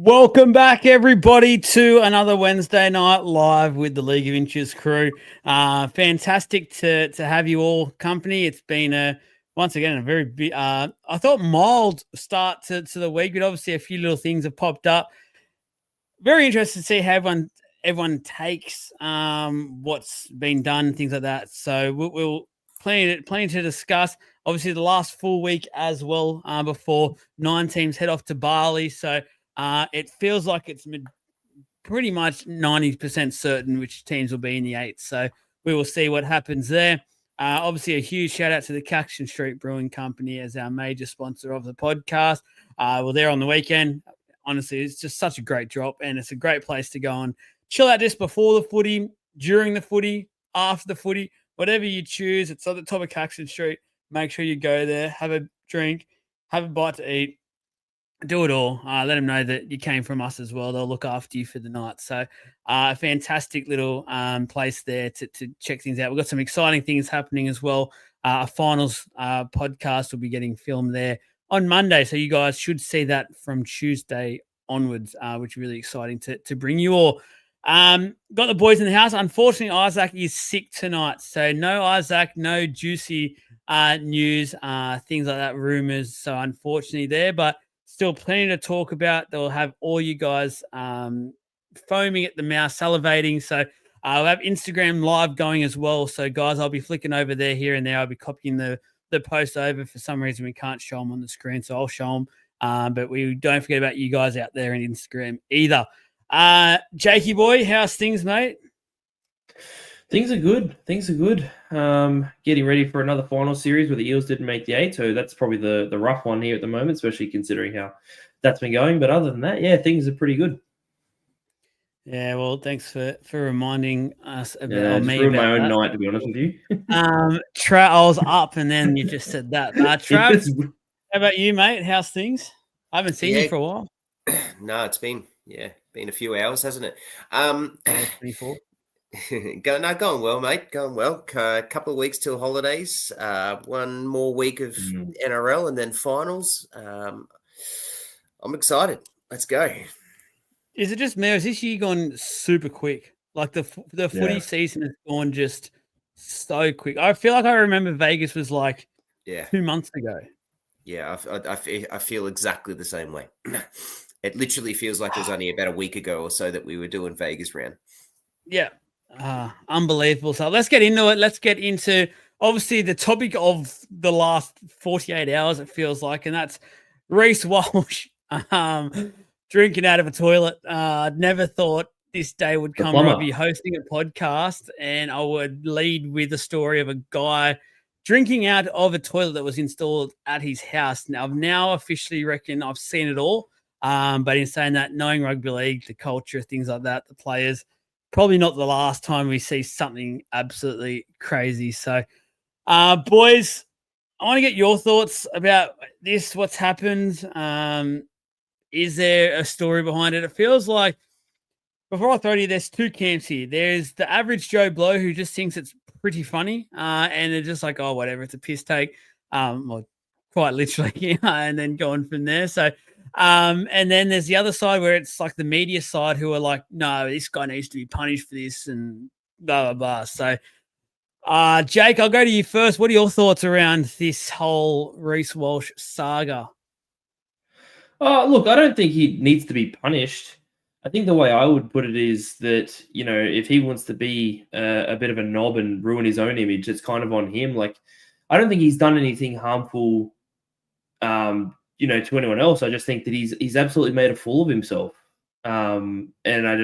Welcome back, everybody, to another Wednesday night live with the League of Inches crew. Fantastic to have you all company. It's been once again a very big, I thought mild start to the week, but obviously a few little things have popped up. Very interested to see how everyone takes what's been done, things like that. So we'll plenty to discuss. Obviously, the last full week as well before 9 teams head off to Bali. So it feels like it's pretty much 90% certain which teams will be in the 8. So we will see what happens there. Obviously, a huge shout out to the Caxton Street Brewing Company as our major sponsor of the podcast. We're there on the weekend. Honestly, it's just such a great drop, and it's a great place to go and chill out just before the footy, during the footy, after the footy, whatever you choose. It's at the top of Caxton Street. Make sure you go there, have a drink, have a bite to eat. Do it all. Let them know that you came from us as well. They'll look after you for the night. So, a fantastic little place there to check things out. We've got some exciting things happening as well. A finals podcast will be getting filmed there on Monday. So, you guys should see that from Tuesday onwards, which is really exciting to bring you all. Got the boys in the house. Unfortunately, Isaac is sick tonight. So, no Isaac, no juicy news, things like that, rumors. So, unfortunately, there. But still plenty to talk about. They'll have all you guys foaming at the mouth, salivating. So I'll have Instagram live going as well. So, guys, I'll be flicking over there, here and there. I'll be copying the post over. For some reason, we can't show them on the screen, so I'll show them. But we don't forget about you guys out there on Instagram either. Jakey boy, how's things, mate? Things are good. Getting ready for another final series where the Eels didn't make the 8, so that's probably the rough one here at the moment, especially considering how that's been going. But other than that, yeah, things are pretty good. Yeah, well, thanks for reminding us about I just ruined my own night, to be honest with you. I was up, and then you just said that. Trav, how about you, mate? How's things? I haven't seen you for a while. No, it's been a few hours, hasn't it? 24. Going well, mate. Going well. A couple of weeks till holidays. One more week of NRL and then finals. I'm excited. Let's go. Is it just me, or is this year gone super quick? Like the footy season has gone just so quick. I feel like I remember Vegas was like 2 months ago. Yeah, I feel exactly the same way. It literally feels like it was only about a week ago or so that we were doing Vegas round. Yeah. Unbelievable. So let's get into it. Let's get into obviously the topic of the last 48 hours, it feels like, and that's Reece Walsh drinking out of a toilet. Never thought this day would come where I'd be hosting a podcast and I would lead with a story of a guy drinking out of a toilet that was installed at his house. Now, I've now officially reckon I've seen it all. But in saying that, knowing rugby league, the culture, things like that, the players, probably not the last time we see something absolutely crazy. So, boys, I want to get your thoughts about this, what's happened. Is there a story behind it? It feels like, before I throw to you, there's two camps here. There's the average Joe Blow who just thinks it's pretty funny, and they're just like, oh, whatever, it's a piss take. Well, quite literally, and then going from there. So, and then there's the other side where it's like the media side who are like, no, this guy needs to be punished for this and blah, blah, blah. So, Jake, I'll go to you first. What are your thoughts around this whole Reece Walsh saga? Look, I don't think he needs to be punished. I think the way I would put it is that, you know, if he wants to be a bit of a knob and ruin his own image, it's kind of on him. Like, I don't think he's done anything harmful, you know, to anyone else. I just think that he's absolutely made a fool of himself. And I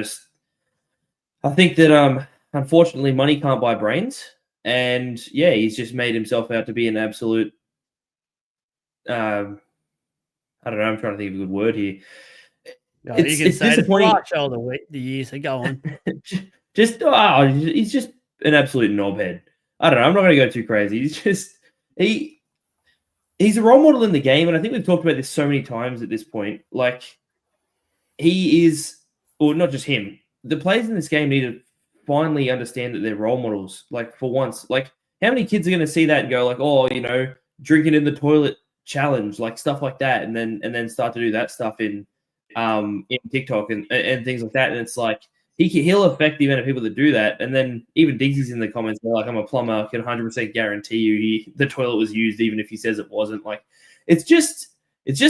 think that, unfortunately, money can't buy brains. And yeah, he's just made himself out to be an absolute, I don't know, I'm trying to think of a good word here. No, it's disappointing. The years, so go on. He's just an absolute knobhead. I don't know. I'm not going to go too crazy. He's a role model in the game, and I think we've talked about this so many times at this point. Like, he is, or not just him. The players in this game need to finally understand that they're role models. Like, for once, like, how many kids are going to see that and go like, oh, you know, drinking in the toilet challenge, like stuff like that, and then start to do that stuff in in TikTok and things like that. And it's like he'll affect the amount of people that do that. And then even Diggsy's in the comments, they're like, "I'm a plumber, can 100% guarantee you the toilet was used, even if he says it wasn't." Like, it's just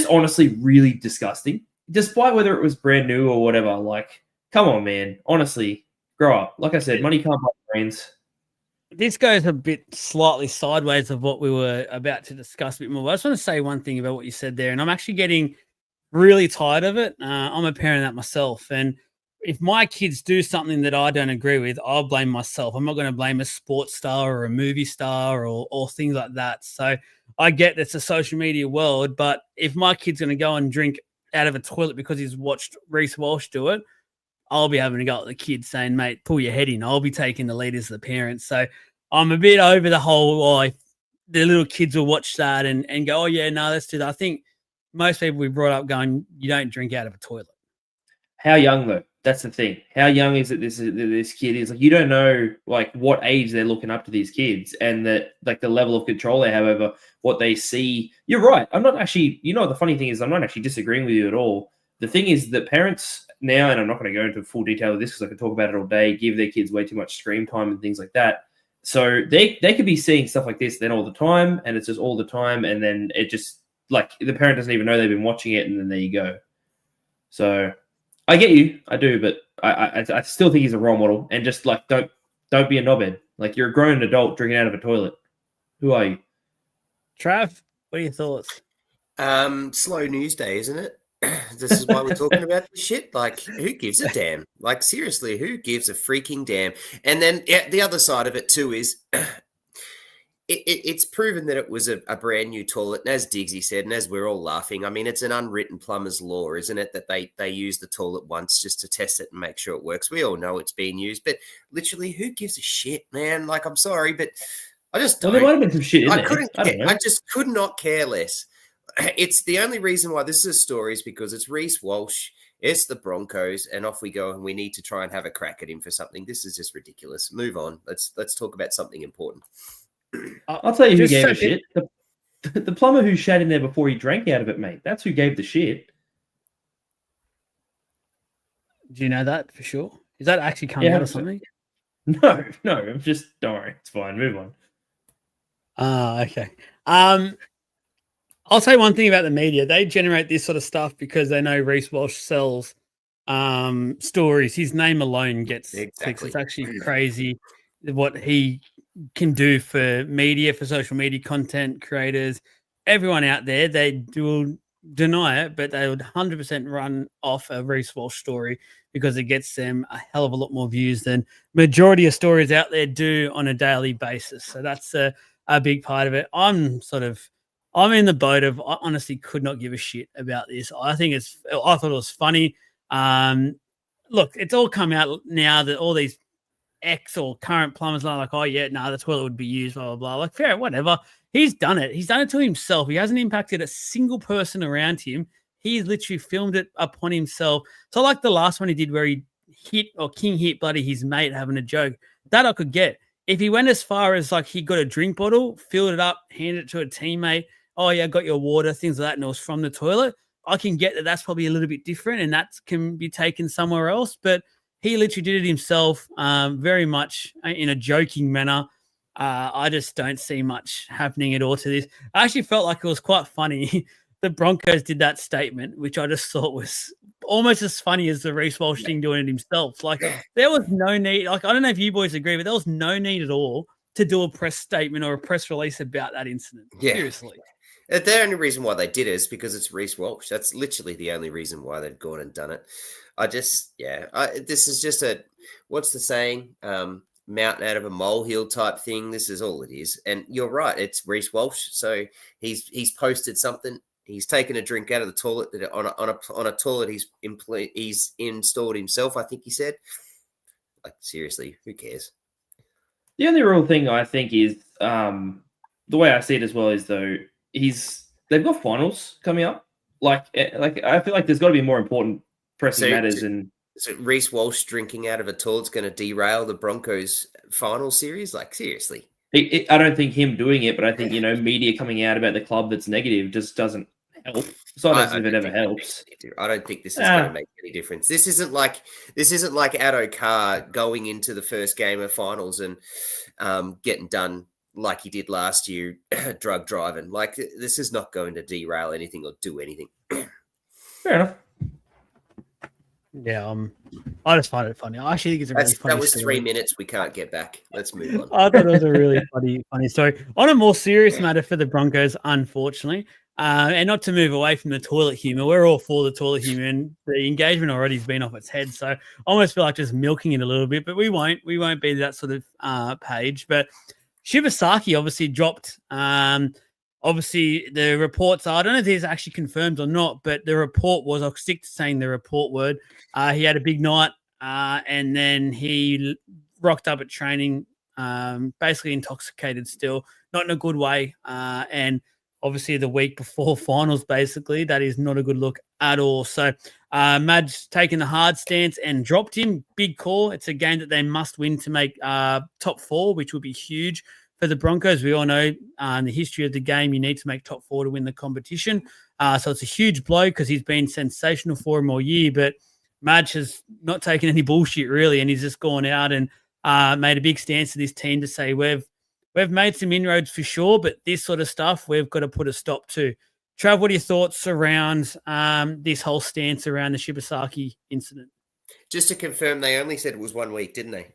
honestly really disgusting. Despite whether it was brand new or whatever, like, come on, man. Honestly, grow up. Like I said, money can't buy brains. This goes a bit slightly sideways of what we were about to discuss a bit more. But I just want to say one thing about what you said there, and I'm actually getting really tired of it. I'm a parent of that myself, and if my kids do something that I don't agree with, I'll blame myself. I'm not going to blame a sports star or a movie star or things like that. So I get it's a social media world, but if my kid's going to go and drink out of a toilet because he's watched Reece Walsh do it, I'll be having to go at the kid saying, "Mate, pull your head in." I'll be taking the lead as the parents. So I'm a bit over the whole, if the little kids will watch that and go, "Oh, yeah, no, let's do that." I think most people we brought up going, you don't drink out of a toilet. How young, though? That's the thing. How young is it this kid is? Like, you don't know, like, what age they're looking up to these kids and that, like, the level of control they have over what they see. You're right. I'm not actually, the funny thing is I'm not actually disagreeing with you at all. The thing is that parents now, and I'm not going to go into full detail of this because I could talk about it all day, give their kids way too much screen time and things like that. So they could be seeing stuff like this then all the time, and it's just all the time, and then it just, like, the parent doesn't even know they've been watching it, and then there you go. So I get you, I do, but I still think he's a role model, and just, like, don't be a knobhead. Like, you're a grown adult drinking out of a toilet. Who are you? Trav, what are your thoughts? Slow news day, isn't it? This is why we're talking about this shit. Like, who gives a damn? Like, seriously, who gives a freaking damn? And then the other side of it too is it's proven that it was a brand new toilet. And as Diggsy said, and as we're all laughing, I mean, it's an unwritten plumber's law, isn't it? That they use the toilet once just to test it and make sure it works. We all know it's being used, but literally, who gives a shit, man? Like, I'm sorry, but I just don't. Well, there might have been some shit in there. I just could not care less. It's the only reason why this is a story is because it's Reece Walsh, it's the Broncos, and off we go, and we need to try and have a crack at him for something. This is just ridiculous. Move on. Let's talk about something important. I'll tell you who gave a shit. The plumber who shat in there before he drank out of it, mate. That's who gave the shit. Do you know that for sure? Is that actually coming out of something? No. I'm just, don't worry. It's fine. Move on. Okay. I'll say one thing about the media. They generate this sort of stuff because they know Reece Walsh sells stories. His name alone gets clicks. It's actually crazy what he can do for media, for social media content creators, everyone out there. They will deny it, but they would 100% run off a Reece Walsh story because it gets them a hell of a lot more views than majority of stories out there do on a daily basis. So that's a big part of it. I'm in the boat of, I honestly could not give a shit about this. I thought it was funny. Look, it's all come out now that all these ex or current plumbers are like, "Oh yeah, no, the toilet would be used, blah, blah, blah." Like, fair, whatever. He's done it. He's done it to himself. He hasn't impacted a single person around him. He's literally filmed it upon himself. So like the last one he did where he King hit bloody his mate having a joke, that I could get. If he went as far as like he got a drink bottle, filled it up, handed it to a teammate, "Oh yeah, I got your water," things like that, and it was from the toilet, I can get that that's probably a little bit different and that can be taken somewhere else. But he literally did it himself, very much in a joking manner. I just don't see much happening at all to this. I actually felt like it was quite funny. The Broncos did that statement, which I just thought was almost as funny as the Reece Walsh thing doing it himself. Like, there was no need. Like, I don't know if you boys agree, but there was no need at all to do a press statement or a press release about that incident. Yeah. Seriously. The only reason why they did it is because it's Reece Walsh. That's literally the only reason why they've gone and done it. This is just what's the saying? Mountain out of a molehill type thing. This is all it is. And you're right. It's Reece Walsh. So he's posted something. He's taken a drink out of the toilet on a toilet he's installed himself, I think he said. Like, seriously, who cares? The only real thing I think is the way I see it as well is, though, they've got finals coming up. Like I feel like there's got to be more important pressing matters. So Reece Walsh drinking out of a toilet's going to derail the Broncos final series? Like, seriously. I don't think him doing it, but I think, media coming out about the club that's negative just doesn't help. Besides I if it don't ever think it helps. makes any I don't think this is going to make any difference. This isn't like Addo Carr going into the first game of finals and getting done like he did last year, drug driving. Like, this is not going to derail anything or do anything. Fair enough. Yeah, I just find it funny. I actually think it's a really funny That was story. 3 minutes we can't get back. Let's move on. I thought it was a really funny story. On a more serious matter for the Broncos, unfortunately, and not to move away from the toilet humor, we're all for the toilet humor, and the engagement already has been off its head. So I almost feel like just milking it a little bit, but we won't. We won't be that sort of page. But Shibasaki obviously dropped. Obviously, the reports are, I don't know if this is actually confirmed or not, but the report was, I'll stick to saying the report word. He had a big night and then he rocked up at training, basically intoxicated still, not in a good way. And obviously, the week before finals, basically, that is not a good look at all. So, Madge taking the hard stance and dropped him. Big call. It's a game that they must win to make top four, which would be huge for the Broncos. We all know in the history of the game, you need to make top four to win the competition. So it's a huge blow because he's been sensational for him all year. But Madge has not taken any bullshit, really, and he's just gone out and made a big stance to this team to say we've made some inroads for sure, but this sort of stuff we've got to put a stop to. Trav, what are your thoughts around this whole stance around the Shibasaki incident? Just to confirm, they only said it was 1 week, didn't they?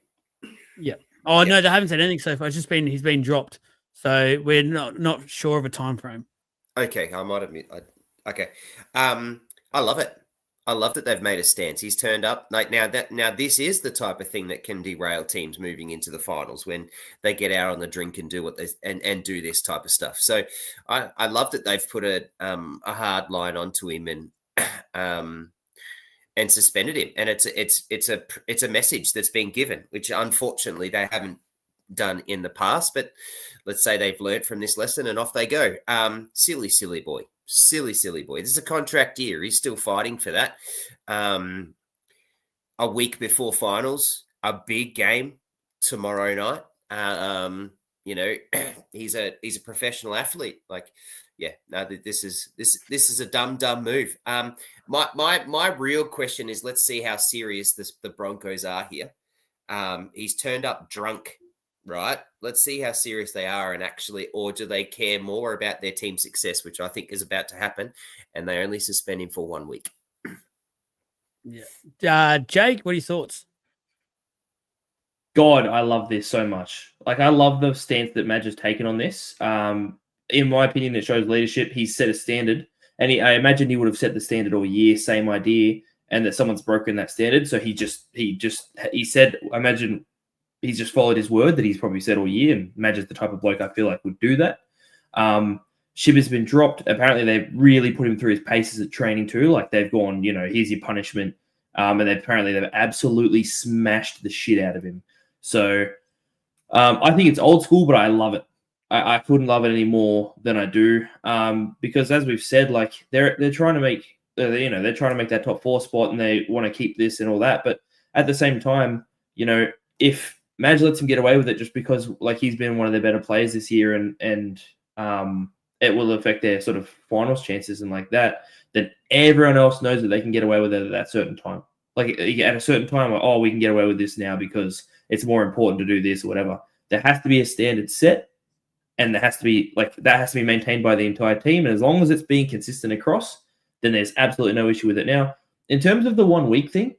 Yeah. Oh, no, they haven't said anything so far. It's just he's been dropped. So we're not sure of a time frame. Okay, I might admit. Okay. I love it. I love that they've made a stance. He's turned up. Like now this is the type of thing that can derail teams moving into the finals when they get out on the drink and do what they and do this type of stuff. So I love that they've put a hard line onto him and suspended him. And it's a message that's been given, which unfortunately they haven't done in the past. But let's say they've learned from this lesson and off they go. Silly boy. Silly boy. This is a contract year. He's still fighting for that. A week before finals, a big game tomorrow night. He's a professional athlete. Like, yeah, no, this is a dumb move. My real question is, let's see how serious the Broncos are here. He's turned up drunk, right? Let's see how serious they are and actually, or do they care more about their team success, which I think is about to happen, and they only suspend him for 1 week. Yeah. Jake, what are your thoughts? God, I love this so much. Like, I love the stance that Madge has taken on this. In my opinion, it shows leadership. He's set a standard, and I imagine he would have set the standard all year, same idea, and that someone's broken that standard. So he said, I imagine he's just followed his word that he's probably said all year, and Madge is the type of bloke I feel like would do that. Shiba's been dropped. Apparently, they've really put him through his paces at training too. Like, they've gone, here's your punishment. And they've absolutely smashed the shit out of him. So I think it's old school, but I love it. I couldn't love it any more than I do. Because as we've said, like, they're trying to make they're trying to make that top four spot, and they want to keep this and all that. But at the same time, if Madge lets him get away with it just because, like, he's been one of their better players this year, and it will affect their sort of finals chances and like that, then everyone else knows that they can get away with it at that certain time. Like, at a certain time, like, we can get away with this now because it's more important to do this or whatever. There has to be a standard set, and that has to be maintained by the entire team. And as long as it's being consistent across, then there's absolutely no issue with it. Now, in terms of the 1 week thing,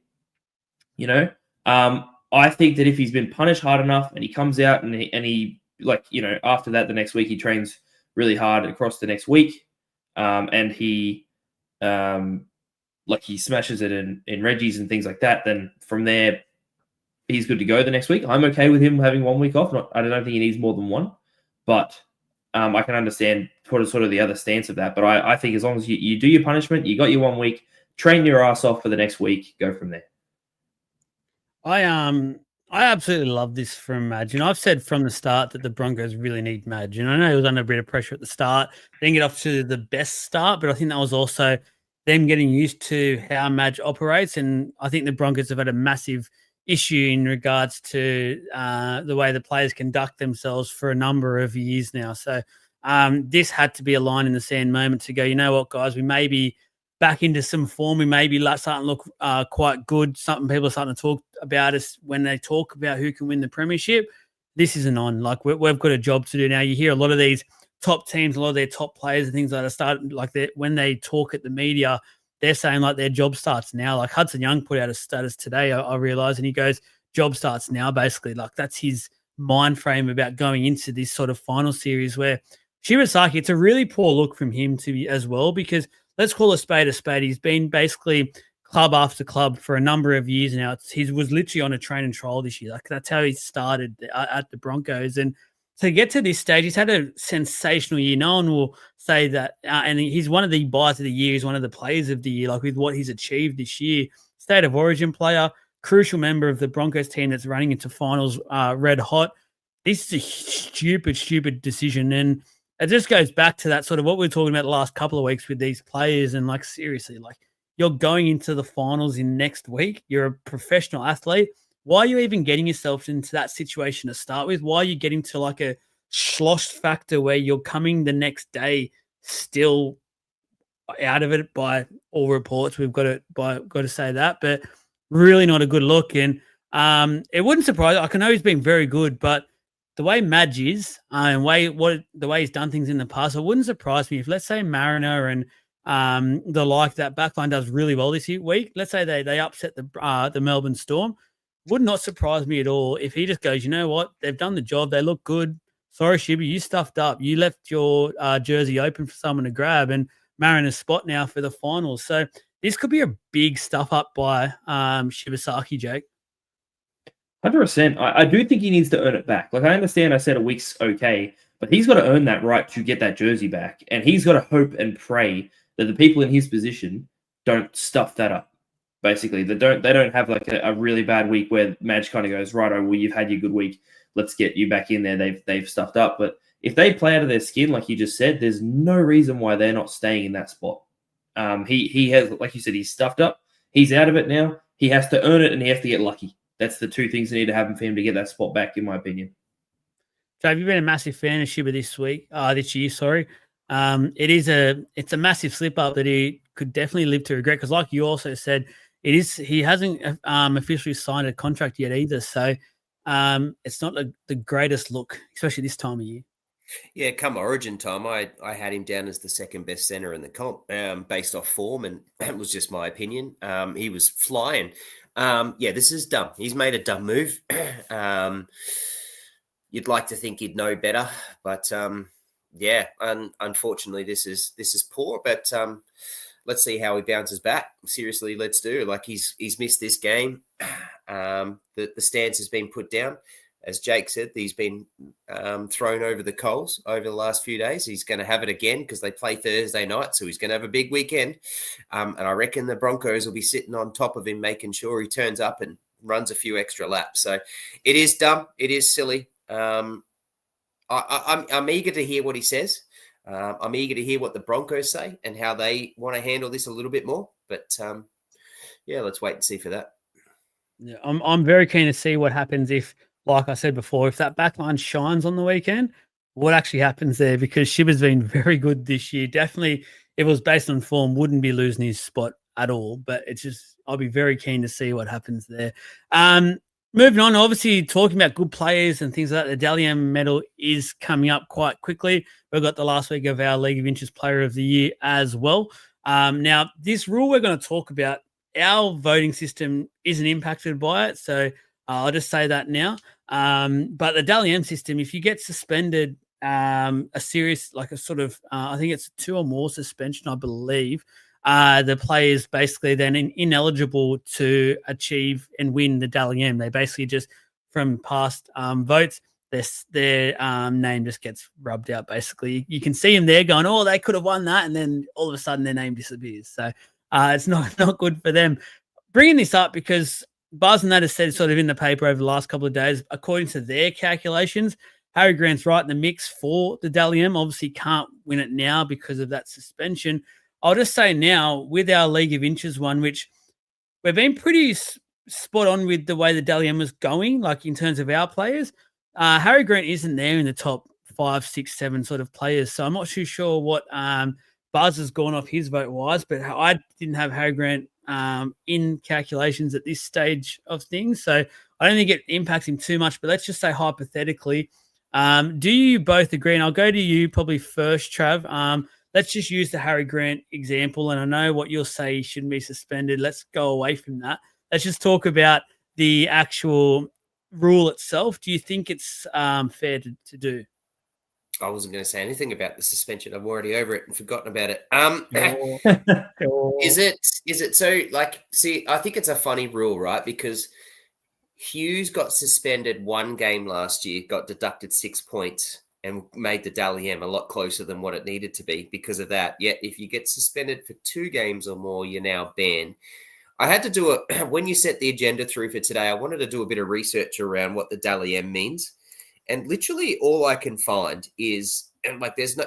I think that if he's been punished hard enough and he comes out and he after that, the next week he trains really hard across the next week, and he smashes it in Reggie's and things like that, then from there he's good to go the next week. I'm okay with him having 1 week off. I don't think he needs more than one, but I can understand sort of the other stance of that. But I think as long as you do your punishment, you got your 1 week, train your ass off for the next week, go from there. I absolutely love this from Madge. And I've said from the start that the Broncos really need Madge. And I know he was under a bit of pressure at the start, didn't get off to the best start, but I think that was also them getting used to how Madge operates. And I think the Broncos have had a massive issue in regards to the way the players conduct themselves for a number of years now. So This had to be a line in the sand moment to go, you know what, guys, we may be back into some form. We may be starting to look quite good. Something people are starting to talk about us when they talk about who can win the premiership. This isn't on. Like, we've got a job to do now. You hear a lot of these top teams, a lot of their top players and things like that start, like, when they talk at the media, they're saying like their job starts now. Like Hudson Young put out a status today, I realized, and he goes, job starts now, basically. Like, that's his mind frame about going into this sort of final series where Shibasaki, it's a really poor look from him to be as well, because let's call a spade a spade. He's been basically club after club for a number of years now. He was literally on a train and trial this year. Like, that's how he started at the Broncos. And to get to this stage, he's had a sensational year. No one will say that. And he's one of the buys of the year. He's one of the players of the year, like with what he's achieved this year. State of origin player, crucial member of the Broncos team that's running into finals red hot. This is a stupid decision. And it just goes back to that sort of what we were talking about the last couple of weeks with these players. And like, seriously, like, you're going into the finals in next week. You're a professional athlete. Why are you even getting yourself into that situation to start with? Why are you getting to like a sloshed factor where you're coming the next day still out of it by all reports? We've got to say that, but really not a good look. And it wouldn't surprise. I know he's been very good, but the way Madge is and the way he's done things in the past, it wouldn't surprise me if, let's say, Mariner and that backline does really well this week. Let's say they upset the Melbourne Storm. Would not surprise me at all if he just goes, you know what, they've done the job, they look good. Sorry, Shibby, you stuffed up. You left your jersey open for someone to grab, and Mariner's spot now for the finals. So this could be a big stuff up by Shibasaki, Jake. 100%. I do think he needs to earn it back. Like, I understand I said a week's okay, but he's got to earn that right to get that jersey back. And he's got to hope and pray that the people in his position don't stuff that up. Basically, they don't have like a really bad week where Madge kind of goes, right, well, you've had your good week. Let's get you back in there. They've stuffed up. But if they play out of their skin, like you just said, there's no reason why they're not staying in that spot. He has, like you said, he's stuffed up. He's out of it now. He has to earn it and he has to get lucky. That's the two things that need to happen for him to get that spot back, in my opinion. So have you been a massive fan of Shibba this year? Sorry. It's a massive slip up that he could definitely live to regret, because like you also said, he hasn't officially signed a contract yet either. So it's not the greatest look, especially this time of year. Yeah, come Origin time, I had him down as the second best center in the comp, based off form, and that was just my opinion. He was flying. This is dumb. He's made a dumb move. You'd like to think he'd know better, but unfortunately, this is poor. But let's see how he bounces back. Seriously, let's do. Like, he's missed this game. The stance has been put down. As Jake said, he's been thrown over the coals over the last few days. He's going to have it again because they play Thursday night, so he's going to have a big weekend. And I reckon the Broncos will be sitting on top of him, making sure he turns up and runs a few extra laps. So it is dumb. It is silly. I'm eager to hear what he says. I'm eager to hear what the Broncos say and how they want to handle this a little bit more. But let's wait and see for that. Yeah, I'm very keen to see what happens if, like I said before, if that backline shines on the weekend, what actually happens there, because Shibba's been very good this year. Definitely, if it was based on form, wouldn't be losing his spot at all. But it's just, I'll be very keen to see what happens there. Moving on, obviously talking about good players and things like that, the Dally M medal is coming up quite quickly. We've got the last week of our League of Inches Player of the Year as well. Now, this rule we're going to talk about, our voting system isn't impacted by it, so I'll just say that now. But the Dally M system, if you get suspended a serious, like a sort of, I think it's 2 or more suspension, I believe, the players basically then ineligible to achieve and win the Dally M. They basically just, from past votes, their name just gets rubbed out, basically. You can see them there going, oh, they could have won that, and then all of a sudden their name disappears. So it's not good for them. Bringing this up because Buzz and that has said sort of in the paper over the last couple of days, according to their calculations, Harry Grant's right in the mix for the Dally M. Obviously can't win it now because of that suspension. I'll just say now, with our League of Inches one, which we've been pretty spot on with the way the Dally M was going, like in terms of our players, Harry Grant isn't there in the top 5, 6, 7 sort of players. So I'm not too sure what Buzz has gone off his vote wise, but I didn't have Harry Grant in calculations at this stage of things. So I don't think it impacts him too much, but let's just say hypothetically, do you both agree? And I'll go to you probably first, Trav. Let's just use the Harry Grant example. And I know what you'll say he shouldn't be suspended. Let's go away from that. Let's just talk about the actual rule itself. Do you think it's fair to do? I wasn't going to say anything about the suspension. I'm already over it and forgotten about it. Is it so like, see, I think it's a funny rule, right? Because Hughes got suspended 1 game last year, got deducted 6 points and made the Dally M a lot closer than what it needed to be because of that. Yet if you get suspended for 2 games or more, you're now banned. I had to do when you set the agenda through for today, I wanted to do a bit of research around what the Dally M means. And literally all I can find is, and like, there's no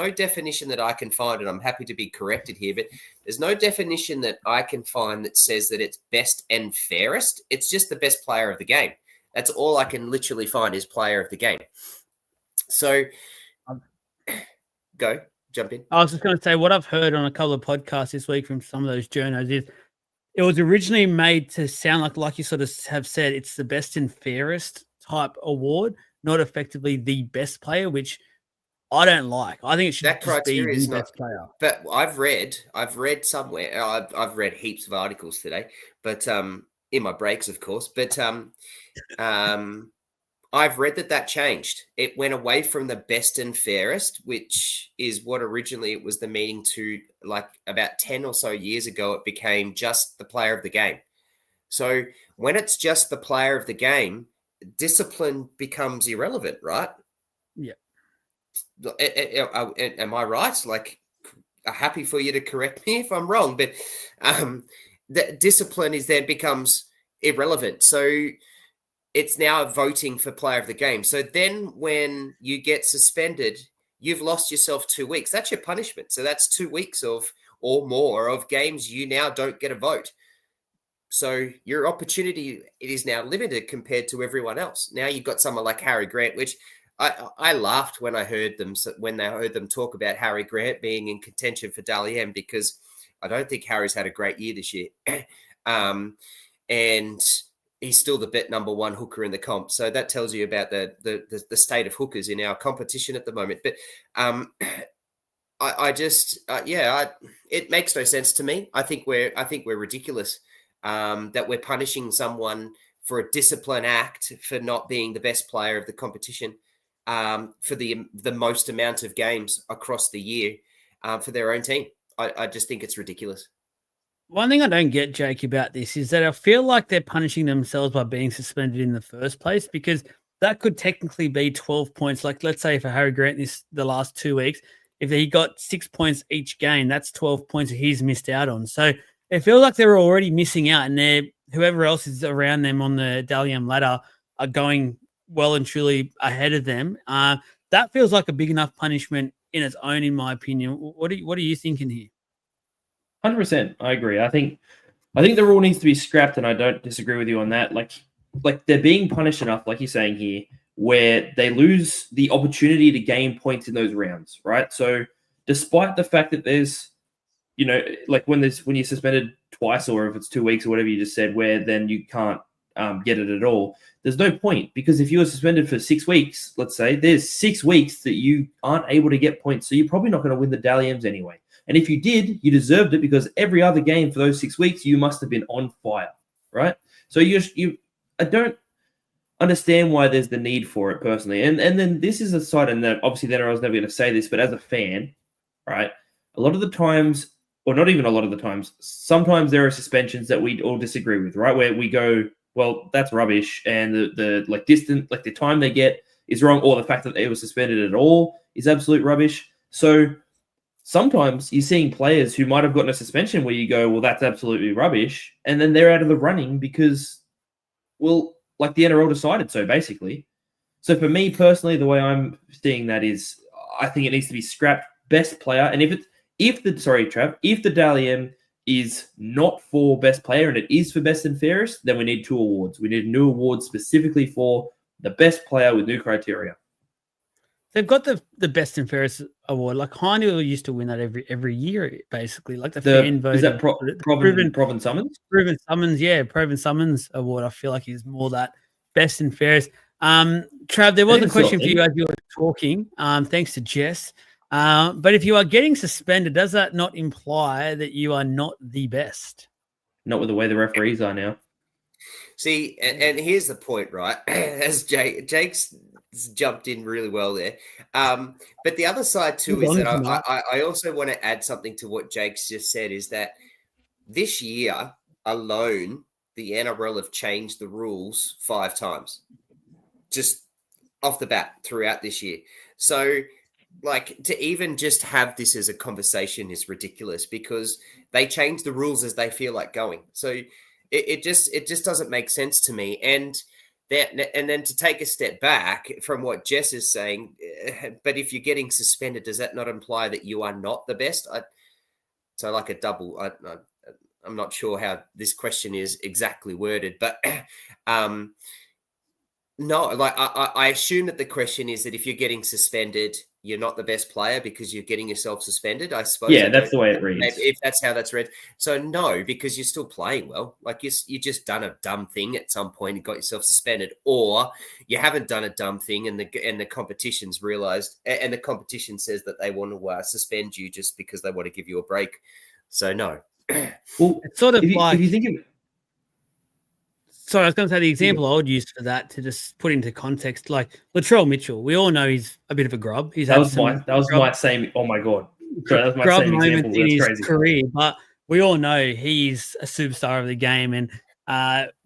definition that I can find, and I'm happy to be corrected here, but there's no definition that I can find that says that it's best and fairest. It's just the best player of the game. That's all I can literally find is player of the game. So jump in. I was just going to say what I've heard on a couple of podcasts this week from some of those journos is it was originally made to sound like you sort of have said, it's the best and fairest type award, not effectively the best player, which I don't like. I think it should that criteria be is the not best player. But I've read somewhere. I've read heaps of articles today, but in my breaks, of course. But I've read that changed. It went away from the best and fairest, which is what originally it was the meaning to, like about 10 or so years ago, it became just the player of the game. So when it's just the player of the game, discipline becomes irrelevant, right? Yeah. Am I right? Like, happy for you to correct me if I'm wrong, but the discipline is then becomes irrelevant. So it's now voting for player of the game. So then when you get suspended, you've lost yourself 2 weeks. That's your punishment. So that's 2 weeks of or more of games you now don't get a vote. So your opportunity, it is now limited compared to everyone else. Now you've got someone like Harry Grant, which I laughed when they heard them talk about Harry Grant being in contention for Dally M, because I don't think Harry's had a great year this year. And he's still the bet number 1 hooker in the comp. So that tells you about the state of hookers in our competition at the moment. But it makes no sense to me. I think we're ridiculous that we're punishing someone for a discipline act for not being the best player of the competition for the most amount of games across the year for their own team. I just think it's ridiculous. One thing I don't get, Jake, about this is that I feel like they're punishing themselves by being suspended in the first place, because that could technically be 12 points. Like, let's say for Harry Grant the last 2 weeks, if he got 6 points each game, that's 12 points that he's missed out on. So it feels like they're already missing out, and whoever else is around them on the Dally M ladder are going well and truly ahead of them. That feels like a big enough punishment in its own, in my opinion. What are you thinking here? 100%. I agree. I think the rule needs to be scrapped, and I don't disagree with you on that. Like they're being punished enough, like you're saying here, where they lose the opportunity to gain points in those rounds, right? So despite the fact that there's, like when you're suspended twice, or if it's 2 weeks or whatever you just said, where then you can't get it at all, there's no point, because if you were suspended for 6 weeks, let's say, there's 6 weeks that you aren't able to get points. So you're probably not going to win the Dally M's anyway. And if you did, you deserved it, because every other game for those 6 weeks, you must have been on fire, right? So I don't understand why there's the need for it personally. And then this is a side, and obviously then I was never going to say this, but as a fan, right, a lot of the times, or not even a lot of the times, sometimes there are suspensions that we all disagree with, right? Where we go, well, that's rubbish, and the time they get is wrong, or the fact that they were suspended at all is absolute rubbish. So sometimes you're seeing players who might have gotten a suspension where you go, well, that's absolutely rubbish, and then they're out of the running because, well, like the NRL decided so, basically. So for me personally, the way I'm seeing that is, I think it needs to be scrapped, best player, and if the Dally M is not for best player and it is for best and fairest, then we need 2 awards. We need a new award specifically for the best player with new criteria. They've got the best and fairest award. Like Heine used to win that every year, basically. Like the fan vote. Is that Proven Summons? Proven Summons, yeah, Proven Summons award. I feel like is more that best and fairest. Trav, there was a question for you as you were talking. Thanks to Jess. But if you are getting suspended, does that not imply that you are not the best? Not with the way the referees are now. See, and here's the point, right? As Jake's jumped in really well there. But the other side too is that I also want to add something to what Jake's just said, is that this year alone, the NRL have changed the rules 5 times, just off the bat throughout this year. So, like, to even just have this as a conversation is ridiculous because they change the rules as they feel like going. So it just doesn't make sense to me. And then to take a step back from what Jess is saying, but if you're getting suspended, does that not imply that you are not the best? So like a double. I'm not sure how this question is exactly worded, but no, like I assume that the question is that if you're getting suspended, you're not the best player because you're getting yourself suspended, I suppose. Yeah, that's the way it reads. If that's how that's read. So no, because you're still playing well. Like you just done a dumb thing at some point and got yourself suspended, or you haven't done a dumb thing and the competition's realized and the competition says that they want to suspend you just because they want to give you a break. So no. Well, it's sort of if you think of it. Sorry, I was going to say the example I would use for that to just put into context, like Latrell Mitchell. We all know he's a bit of a grub. That was my same. Oh my god, sorry, that was my grub same example. in his crazy. career, but we all know he's a superstar of the game, and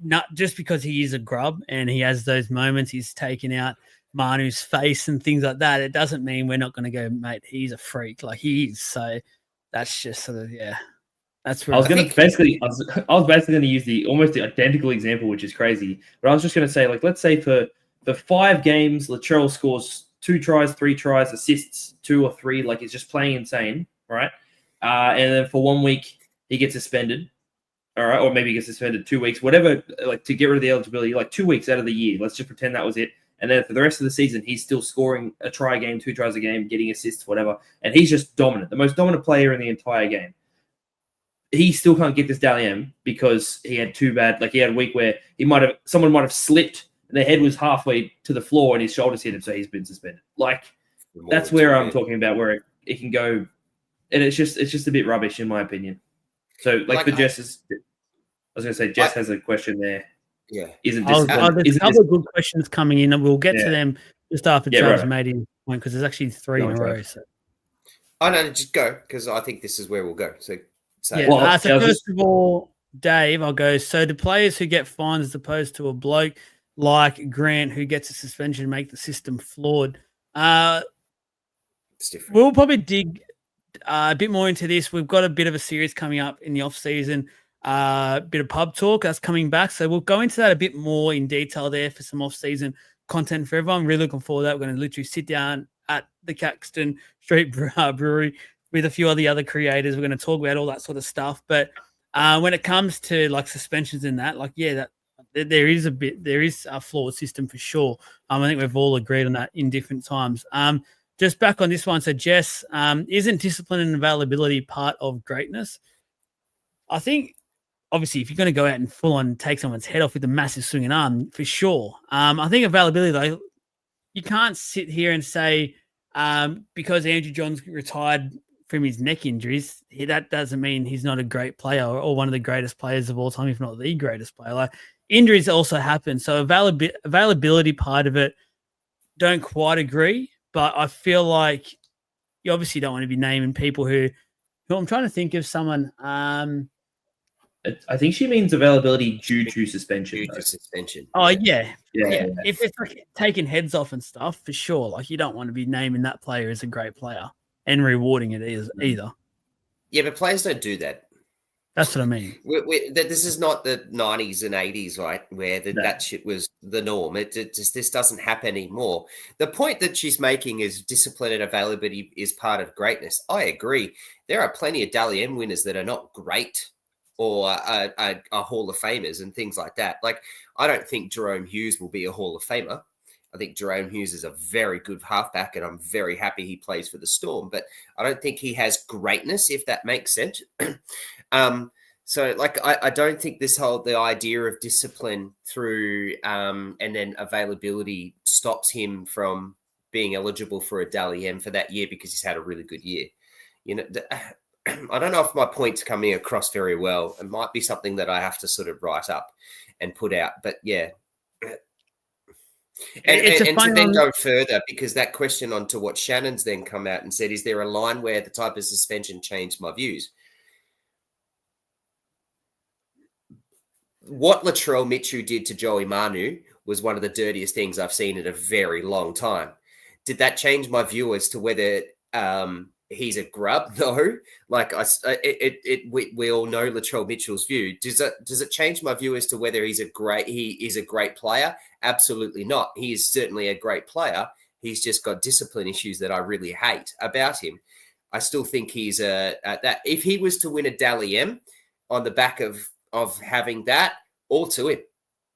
not just because he is a grub and he has those moments. He's taken out Manu's face and things like that. It doesn't mean we're not going to go, mate. He's a freak, like he is. So that's just sort of That's where I was basically going to use the almost identical example, which is crazy. But I was just going to say, like, let's say for 5 games, Latrell scores 2 tries, 3 tries, assists 2 or 3, like he's just playing insane, right? And then for 1 week he gets suspended, all right, or maybe he gets suspended 2 weeks, whatever, like to get rid of the eligibility, like 2 weeks out of the year. Let's just pretend that was it. And then for the rest of the season, he's still scoring a try a game, 2 tries a game, getting assists, whatever, and he's just dominant, the most dominant player in the entire game. He still can't get this Dally M because he had too bad. Like he had a week where someone might have slipped and their head was halfway to the floor and his shoulders hit him, so he's been suspended. Like that's where I'm talking about, where it can go, and it's just a bit rubbish in my opinion. So like for Jess, I was going to say Jess has a question there. Yeah, there's a couple of good questions coming in, and we'll get to them just after Travis made his point because there's actually 3 in a row. So. I know, just go because I think this is where we'll go. So. So first of all, Dave, I'll go. So do players who get fines as opposed to a bloke like Grant who gets a suspension make the system flawed? It's different. We'll probably dig a bit more into this. We've got a bit of a series coming up in the off season, bit of pub talk that's coming back. So we'll go into that a bit more in detail there for some off season content for everyone. Really looking forward to that. We're going to literally sit down at the Caxton Street Brewery with a few of the other creators. We're going to talk about all that sort of stuff. But when it comes to like suspensions and that, like, that there is a flawed system for sure. I think we've all agreed on that in different times. Just back on this one. So Jess, isn't discipline and availability part of greatness? I think obviously if you're going to go out and full on take someone's head off with a massive swinging arm, for sure. I think availability though, you can't sit here and say, because Andrew Johns retired from his neck injuries, that doesn't mean he's not a great player or one of the greatest players of all time, if not the greatest player. Like injuries also happen. So availability part of it, don't quite agree, but I feel like you obviously don't want to be naming people who I'm trying to think of someone. I think she means availability due to suspension. Due to suspension. Oh, yeah. If it's like taking heads off and stuff, for sure. Like you don't want to be naming that player as a great player and rewarding it either. Yeah, but players don't do that. That's what I mean. This is not the 90s and 80s, right, where that shit was the norm. This doesn't happen anymore. The point that she's making is discipline and availability is part of greatness. I agree. There are plenty of Dally M winners that are not great or are Hall of Famers and things like that. Like, I don't think Jerome Hughes will be a Hall of Famer. I think Jerome Hughes is a very good halfback, and I'm very happy he plays for the Storm. But I don't think he has greatness, if that makes sense. So, like, I don't think the idea of discipline through and then availability stops him from being eligible for a Dally M for that year because he's had a really good year. You know, I don't know if my point's coming across very well. It might be something that I have to sort of write up and put out. But yeah. And to then go further, because that question on to what Shannon's then come out and said, is there a line where the type of suspension changed my views? What Latrell Mitchell did to Joey Manu was one of the dirtiest things I've seen in a very long time. Did that change my view as to whether he's a grub? No. Like we all know Latrell Mitchell's view. Does it change my view as to whether he is a great player? Absolutely not. He is certainly a great player. He's just got discipline issues that I really hate about him. I still think he's that if he was to win a Dally M on the back of having that, all to him.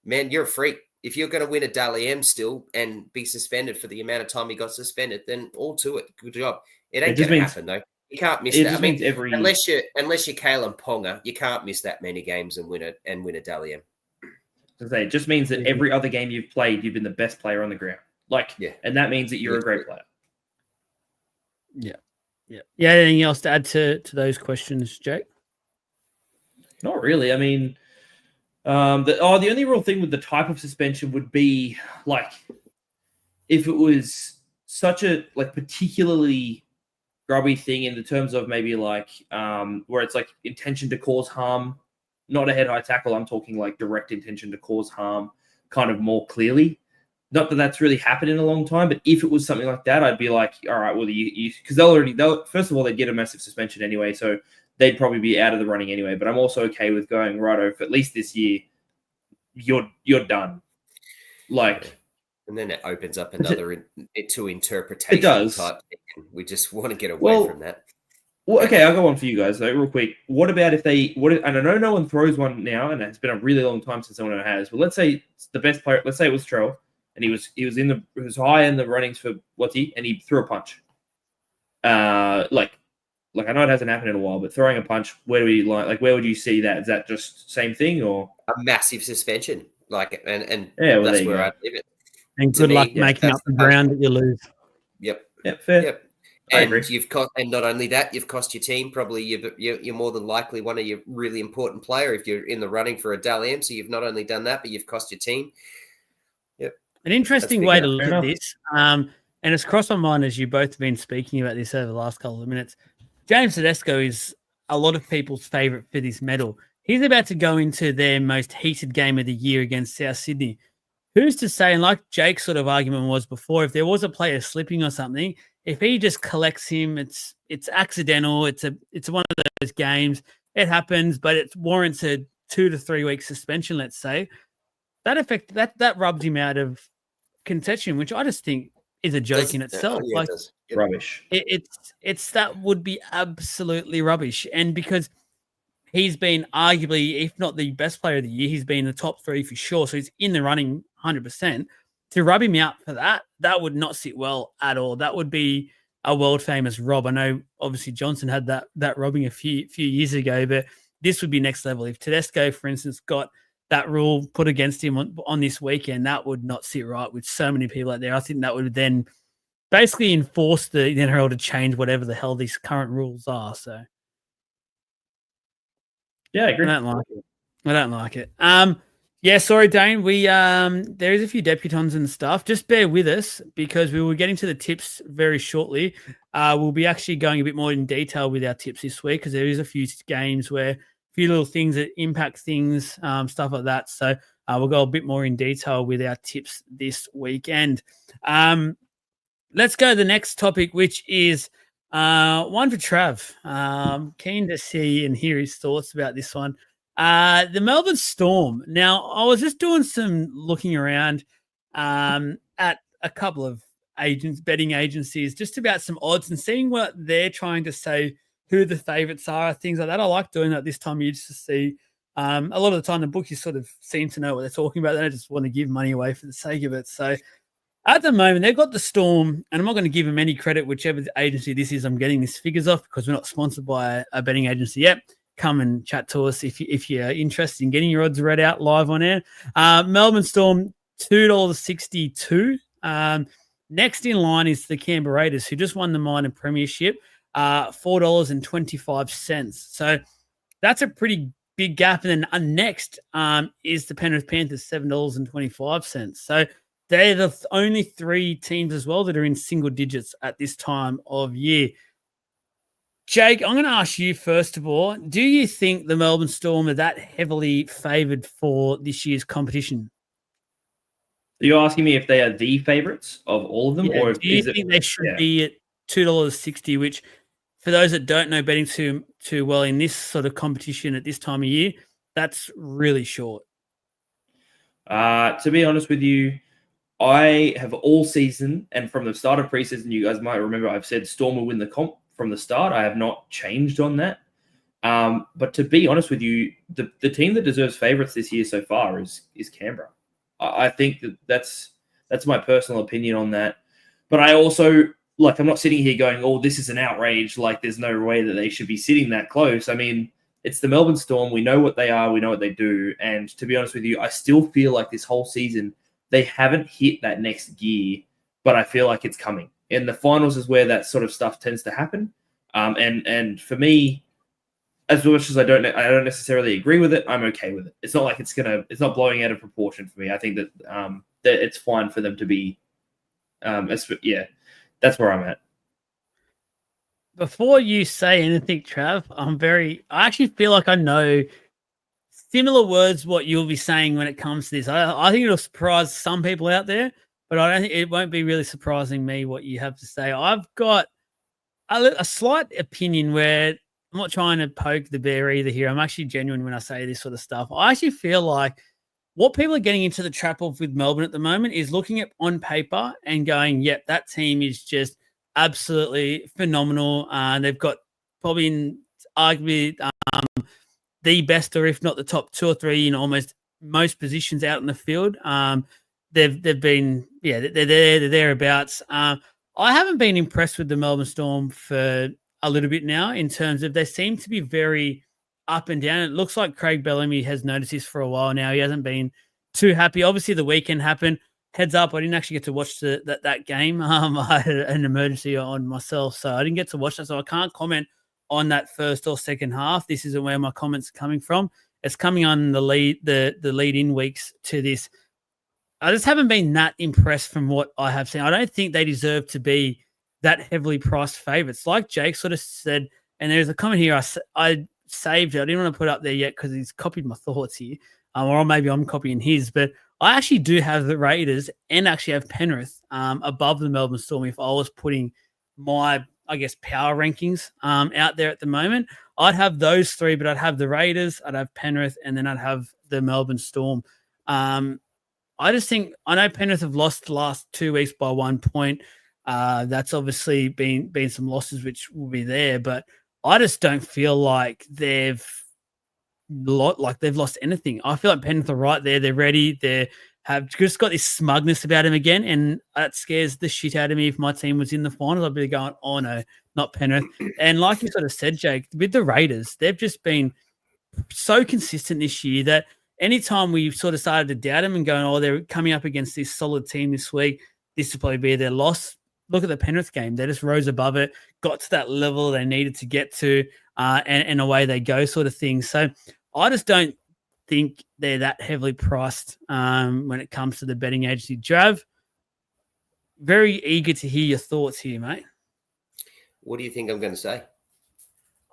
Man, you're a freak. If you're going to win a Dally M still and be suspended for the amount of time he got suspended, then all to it. Good job. It ain't going to happen, though. You can't miss that. I mean, unless you're Kalen Ponga, you can't miss that many games and win a Dally M. It just means that every other game you've played, you've been the best player on the ground. And that means that you're a great player. Yeah. Yeah. Anything else to add to those questions, Jake? Not really. I mean, the only real thing with the type of suspension would be like if it was such a particularly grubby thing in the terms of maybe where it's like intention to cause harm, not a head-high tackle. I'm talking like direct intention to cause harm, kind of more clearly. Not that that's really happened in a long time, but if it was something like that, I'd be like, all right, well, because they'll first of all, they'd get a massive suspension anyway, so they'd probably be out of the running anyway. But I'm also okay with going, righto, for at least this year, you're done. And then it opens up another to interpretation. It does. Type thing. We just want to get away from that. Well, okay, I'll go on for you guys though, real quick. What about if and I know no one throws one now, and it's been a really long time since someone has. But let's say it's the best player. Let's say it was Trell, and he was high in the runnings for and he threw a punch. I know it hasn't happened in a while, but throwing a punch, where would you see that? Is that just same thing or a massive suspension? That's where I'd leave it. And good luck making up the ground that you lose. Yep. Fair. Yep. And not only that, you've cost your team. Probably you're more than likely one of your really important player if you're in the running for a Dally M. So you've not only done that, but you've cost your team. Yep. An interesting way to look at this, and it's crossed my mind as you both have been speaking about this over the last couple of minutes. James Tedesco is a lot of people's favourite for this medal. He's about to go into their most heated game of the year against South Sydney. Who's to say, and like Jake's sort of argument was before, if there was a player slipping or something, if he just collects him, it's accidental. It's one of those games. It happens, but it warrants a 2 to 3 week suspension, let's say. That rubs him out of contention, which I just think is a joke in itself. Rubbish. It's that would be absolutely rubbish. And because he's been arguably, if not the best player of the year, he's been in the top 3 for sure. So he's in the running 100%. To rub him out for that would not sit well at all. That would be a world famous rob. I know obviously Johnson had that robbing a few years ago, but this would be next level. If Tedesco, for instance, got that rule put against him on this weekend, that would not sit right with so many people out there. I think that would then basically enforce the NRL to change whatever the hell these current rules are. So, yeah, I agree. I don't like it. Yeah, sorry, Dane. We there is a few debutants and stuff. Just bear with us because we will get into the tips very shortly. We'll be actually going a bit more in detail with our tips this week because there is a few games where a few little things that impact things, stuff like that. So we'll go a bit more in detail with our tips this weekend. Let's go to the next topic, which is one for Trav. Keen to see and hear his thoughts about this one. The Melbourne Storm. Now, I was just doing some looking around at a couple of betting agencies, just about some odds and seeing what they're trying to say, who the favourites are, things like that. I like doing that this time of year just to see. A lot of the time, the bookies sort of seem to know what they're talking about. They don't just want to give money away for the sake of it. So At the moment, they've got the Storm, and I'm not going to give them any credit, whichever agency this is. I'm getting these figures off because we're not sponsored by a betting agency yet. Come and chat to us if you're interested in getting your odds read out live on air. Melbourne Storm, $2.62. Next in line is the Canberra Raiders, who just won the minor premiership, $4.25. So that's a pretty big gap. And then next is the Penrith Panthers, $7.25. So they're the only three teams as well that are in single digits at this time of year. Jake, I'm going to ask you first of all, do you think the Melbourne Storm are that heavily favoured for this year's competition? You're asking me if they are the favourites of all of them? Yeah, Or do you think they should be at $2.60, which for those that don't know betting too well in this sort of competition at this time of year, that's really short. To be honest with you, I have all season, and from the start of preseason, you guys might remember I've said Storm will win the comp from the start. I have not changed on that. But to be honest with you, the team that deserves favourites this year so far is Canberra. I think that's my personal opinion on that. But I also, I'm not sitting here going, oh, this is an outrage. Like, there's no way that they should be sitting that close. I mean, it's the Melbourne Storm. We know what they are. We know what they do. And to be honest with you, I still feel like this whole season, they haven't hit that next gear, but I feel like it's coming. And the finals is where that sort of stuff tends to happen. And for me, as much as I don't necessarily agree with it, I'm okay with it. It's not like it's not blowing out of proportion for me. I think that it's fine for them to be. That's where I'm at. Before you say anything, Trav, I actually feel like I know similar words what you'll be saying when it comes to this. I think it'll surprise some people out there, but I don't think it won't be really surprising me what you have to say. I've got a slight opinion where I'm not trying to poke the bear either here. I'm actually genuine when I say this sort of stuff. I actually feel like what people are getting into the trap of with Melbourne at the moment is looking at on paper and going, yep, that team is just absolutely phenomenal. They've got probably arguably the best, or if not the top two or three in almost most positions out in the field. They've been, they're thereabouts. I haven't been impressed with the Melbourne Storm for a little bit now in terms of they seem to be very up and down. It looks like Craig Bellamy has noticed this for a while now. He hasn't been too happy. Obviously, the weekend happened. Heads up, I didn't actually get to watch that game. I had an emergency on myself, so I didn't get to watch that. So I can't comment on that first or second half. This isn't where my comments are coming from. It's coming on the lead-in weeks to this. I just haven't been that impressed from what I have seen. I don't think they deserve to be that heavily priced favourites. Like Jake sort of said, and there's a comment here I saved it. I didn't want to put it up there yet because he's copied my thoughts here, or maybe I'm copying his. But I actually do have the Raiders and actually have Penrith above the Melbourne Storm if I was putting my, I guess, power rankings out there at the moment. I'd have those three, but I'd have the Raiders, I'd have Penrith, and then I'd have the Melbourne Storm. I just think, I know Penrith have lost the last 2 weeks by 1 point. That's obviously been some losses which will be there, but I just don't feel like they've lost anything. I feel like Penrith are right there. They're ready. They have just got this smugness about them again, and that scares the shit out of me. If my team was in the finals, I'd be going, oh no, not Penrith. And like you sort of said, Jake, with the Raiders, they've just been so consistent this year that anytime we sort of started to doubt them and going, oh, they're coming up against this solid team this week, this will probably be their loss. Look at the Penrith game. They just rose above it, got to that level they needed to get to, and away they go sort of thing. So I just don't think they're that heavily priced when it comes to the betting agency. Jav, very eager to hear your thoughts here, mate. What do you think I'm going to say?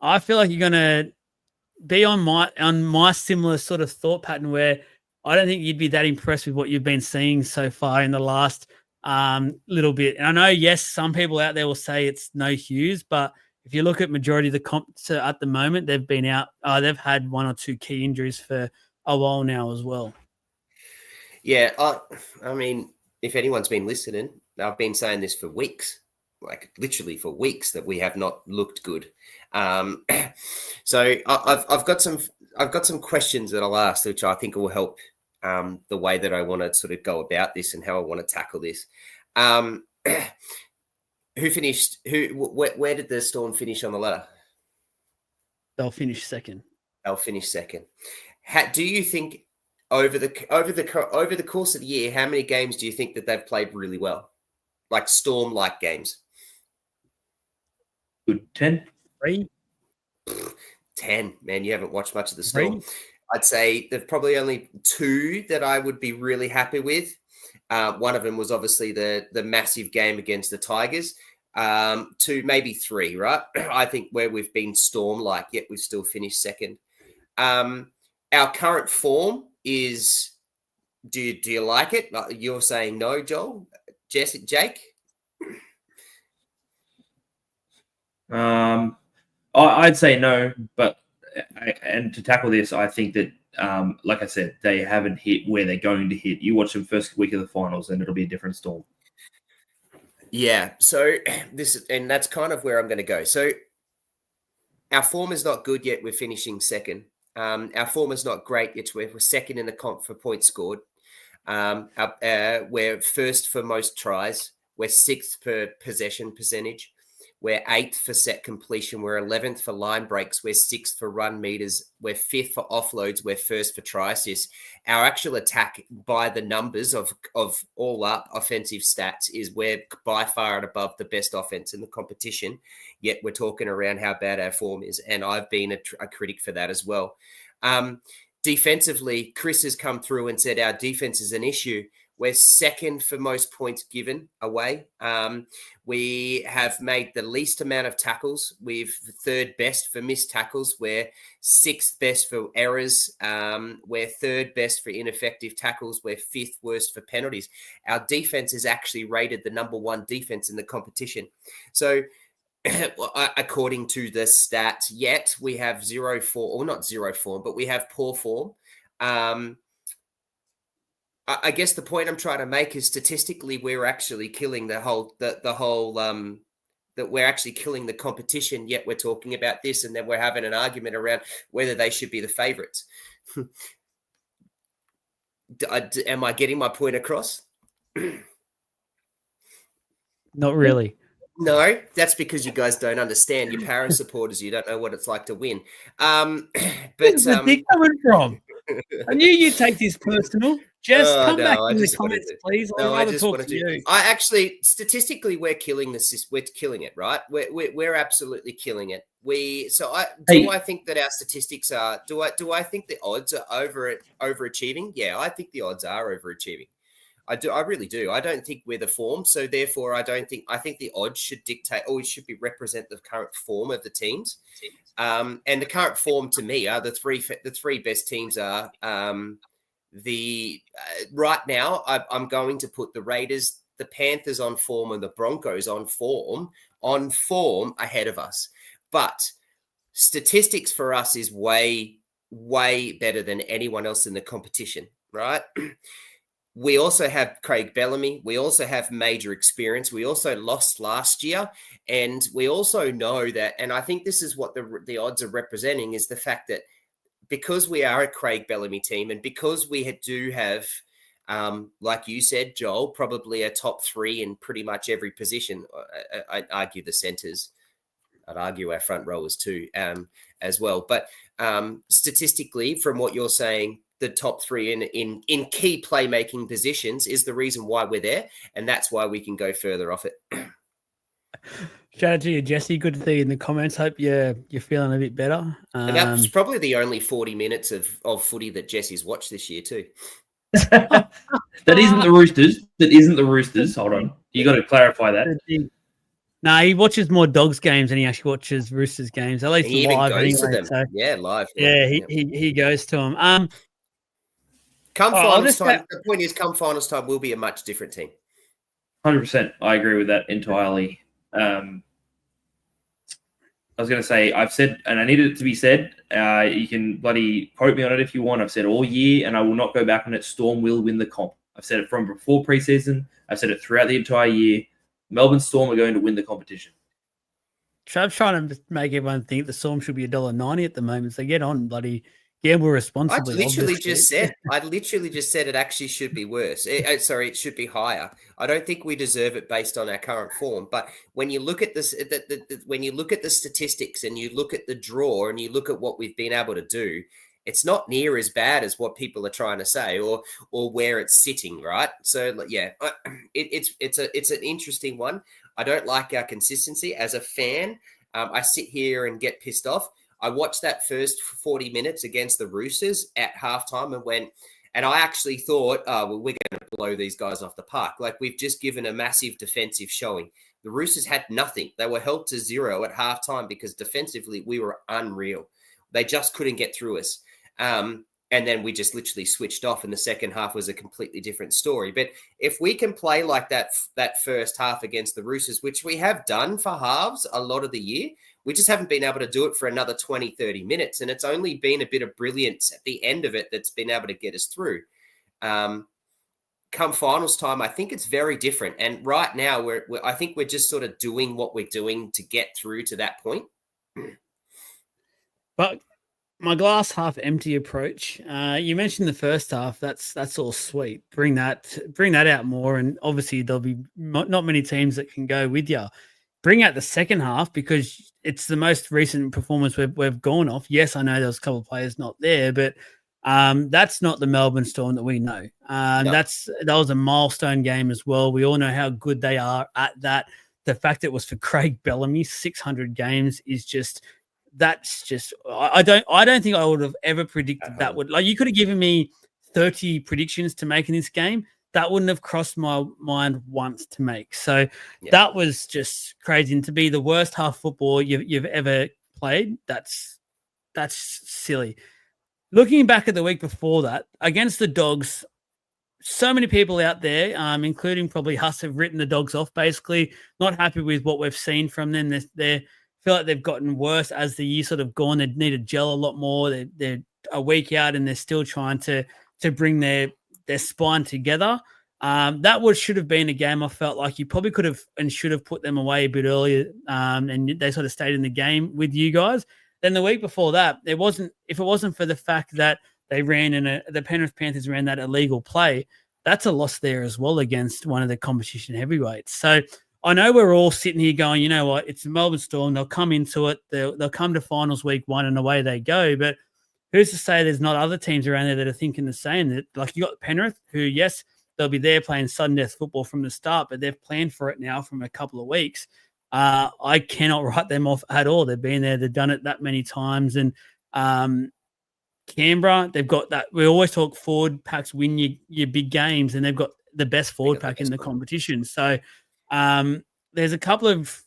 I feel like you're going to be on my similar sort of thought pattern where I don't think you'd be that impressed with what you've been seeing so far in the last little bit. And I know, yes, some people out there will say it's no Hughes, but if you look at majority of the comps at the moment, they've been out. They've had 1 or 2 key injuries for a while now as well. Yeah, I mean, if anyone's been listening, I've been saying this for weeks, like literally for weeks, that we have not looked good. So I've got some questions that I'll ask, which I think will help the way that I want to sort of go about this and how I want to tackle this. Who finished? Where did the Storm finish on the ladder? They'll finish second. They'll finish second. Do you think over the course of the year, how many games do you think that they've played really well, like Storm-like games? Good 10. 3. 10. Man, you haven't watched much of the Storm. 3. I'd say there's probably only 2 that I would be really happy with. One of them was obviously the massive game against the Tigers. 2, maybe 3, right? I think where we've been Storm-like, yet we've still finished second. Our current form is, do you like it? You're saying no, Joel? Jake? I'd say no, but and to tackle this, I think that, like I said, they haven't hit where they're going to hit. You watch them first week of the finals, and it'll be a different Storm. Yeah, so that's kind of where I'm going to go. So our form is not good yet. We're finishing second. Our form is not great yet. We're second in the comp for points scored. We're first for most tries. We're 6th per possession percentage. We're 8th for set completion. We're 11th for line breaks. We're 6th for run meters. We're 5th for offloads. We're 1st for try assists. Our actual attack by the numbers of all up offensive stats is we're by far and above the best offense in the competition. Yet we're talking around how bad our form is. And I've been a critic for that as well. Defensively, Chris has come through and said our defense is an issue. We're 2nd for most points given away. We have made the least amount of tackles. We're 3rd best for missed tackles. We're 6th best for errors. We're 3rd best for ineffective tackles. We're 5th worst for penalties. Our defense is actually rated the number 1 defense in the competition. So according to the stats, yet we have 0 form, or not 0 form, but we have poor form. I guess the point I'm trying to make is statistically, we're actually killing that we're actually killing the competition. Yet we're talking about this, and then we're having an argument around whether they should be the favourites. Am I getting my point across? Not really. No, that's because you guys don't understand. You're Para supporters. You don't know what it's like to win. But where's the dick coming from? I knew you'd take this personal. Jess, come back in the comments, please. I just want to do. I actually, statistically, we're killing this. We're killing it, right? We're absolutely killing it. I think that our statistics are. Do I think the odds are overachieving? Yeah, I think the odds are overachieving. I do. I really do. I don't think we're the form, so therefore, I think the odds should dictate, or it should be represent the current form of the teams. And the current form to me are the three best teams are right now. I'm going to put the Raiders, the Panthers on form, and the Broncos on form ahead of us. But statistics for us is way, way better than anyone else in the competition, right? We also have Craig Bellamy. We also have major experience. We also lost last year. And we also know that, and I think this is what the odds are representing, is the fact that because we are a Craig Bellamy team, and because we do have, like you said, Joel, probably a top 3 in pretty much every position. I'd argue the centers. I'd argue our front rowers too, as well. But statistically, from what you're saying, the top 3 in key playmaking positions is the reason why we're there, and that's why we can go further off it. Shout out to you, Jesse. Good to see you in the comments. Hope you're feeling a bit better. And that's probably the only 40 minutes of footy that Jesse's watched this year too. That isn't the Roosters. Hold on. You got to clarify that. No, he watches more Dogs games than he actually watches Roosters games. At least he live even goes anyway. To them. So, yeah, live. Yeah, he goes to them. Finals time. The point is, come finals time, we'll be a much different team. 100%. I agree with that entirely. I was going to say, I've said, and I needed it to be said, you can bloody quote me on it if you want. I've said all year, and I will not go back on it, Storm will win the comp. I've said it from before preseason. I've said it throughout the entire year. Melbourne Storm are going to win the competition. Trav's trying to make everyone think the Storm should be $1.90 at the moment. So get on, bloody gamble I responsibly. literally Obviously, just said it actually should be worse. Sorry, it should be higher. I don't think we deserve it based on our current form. But when you look at this, when you look at the statistics and you look at the draw and you look at what we've been able to do, it's not near as bad as what people are trying to say or where it's sitting. Right. So yeah, it's an interesting one. I don't like our consistency as a fan. I sit here and get pissed off. I watched that first 40 minutes against the Roosters at halftime and I actually thought, oh, well, we're going to blow these guys off the park. Like, we've just given a massive defensive showing. The Roosters had nothing. They were held to 0 at halftime because defensively we were unreal. They just couldn't get through us. And then we just literally switched off, and the second half was a completely different story. But if we can play like that first half against the Roosters, which we have done for halves a lot of the year, we just haven't been able to do it for another 20, 30 minutes. And it's only been a bit of brilliance at the end of it that's been able to get us through. Come finals time, I think it's very different. And right now, I think we're just sort of doing what we're doing to get through to that point. but my glass half empty approach. You mentioned the first half. That's all sweet. Bring that out more, and obviously there'll be not many teams that can go with you. Bring out the second half because it's the most recent performance we've gone off. Yes, I know there was a couple of players not there, but that's not the Melbourne Storm that we know. No. That was a milestone game as well. We all know how good they are at that. The fact it was for Craig Bellamy, 600 games is just. That's just I don't think I would have ever predicted that would, like, you could have given me 30 predictions to make in this game. That wouldn't have crossed my mind once to make. So that was just crazy. And to be the worst half football you've ever played, that's silly. Looking back at the week before that against the Dogs, so many people out there, including probably us, have written the Dogs off. Basically, not happy with what we've seen from them. They feel like they've gotten worse as the year sort of gone. They need to gel a lot more. They're a week out and they're still trying to bring their spine together. That should have been a game I felt like you probably could have and should have put them away a bit earlier, and they sort of stayed in the game with you guys. Then the week before that, if it wasn't for the fact that they ran the Penrith Panthers ran that illegal play, that's a loss there as well against one of the competition heavyweights. So I know we're all sitting here going, you know what, it's the Melbourne Storm. They'll come into it. They'll come to finals week 1 and away they go. But who's to say there's not other teams around there that are thinking the same? That, like, you got Penrith, who, yes, they'll be there playing sudden death football from the start, but they've planned for it now from a couple of weeks. I cannot write them off at all. They've been there. They've done it that many times. And Canberra, they've got that. We always talk forward packs win your big games, and they've got the best forward pack in the competition. So there's a couple of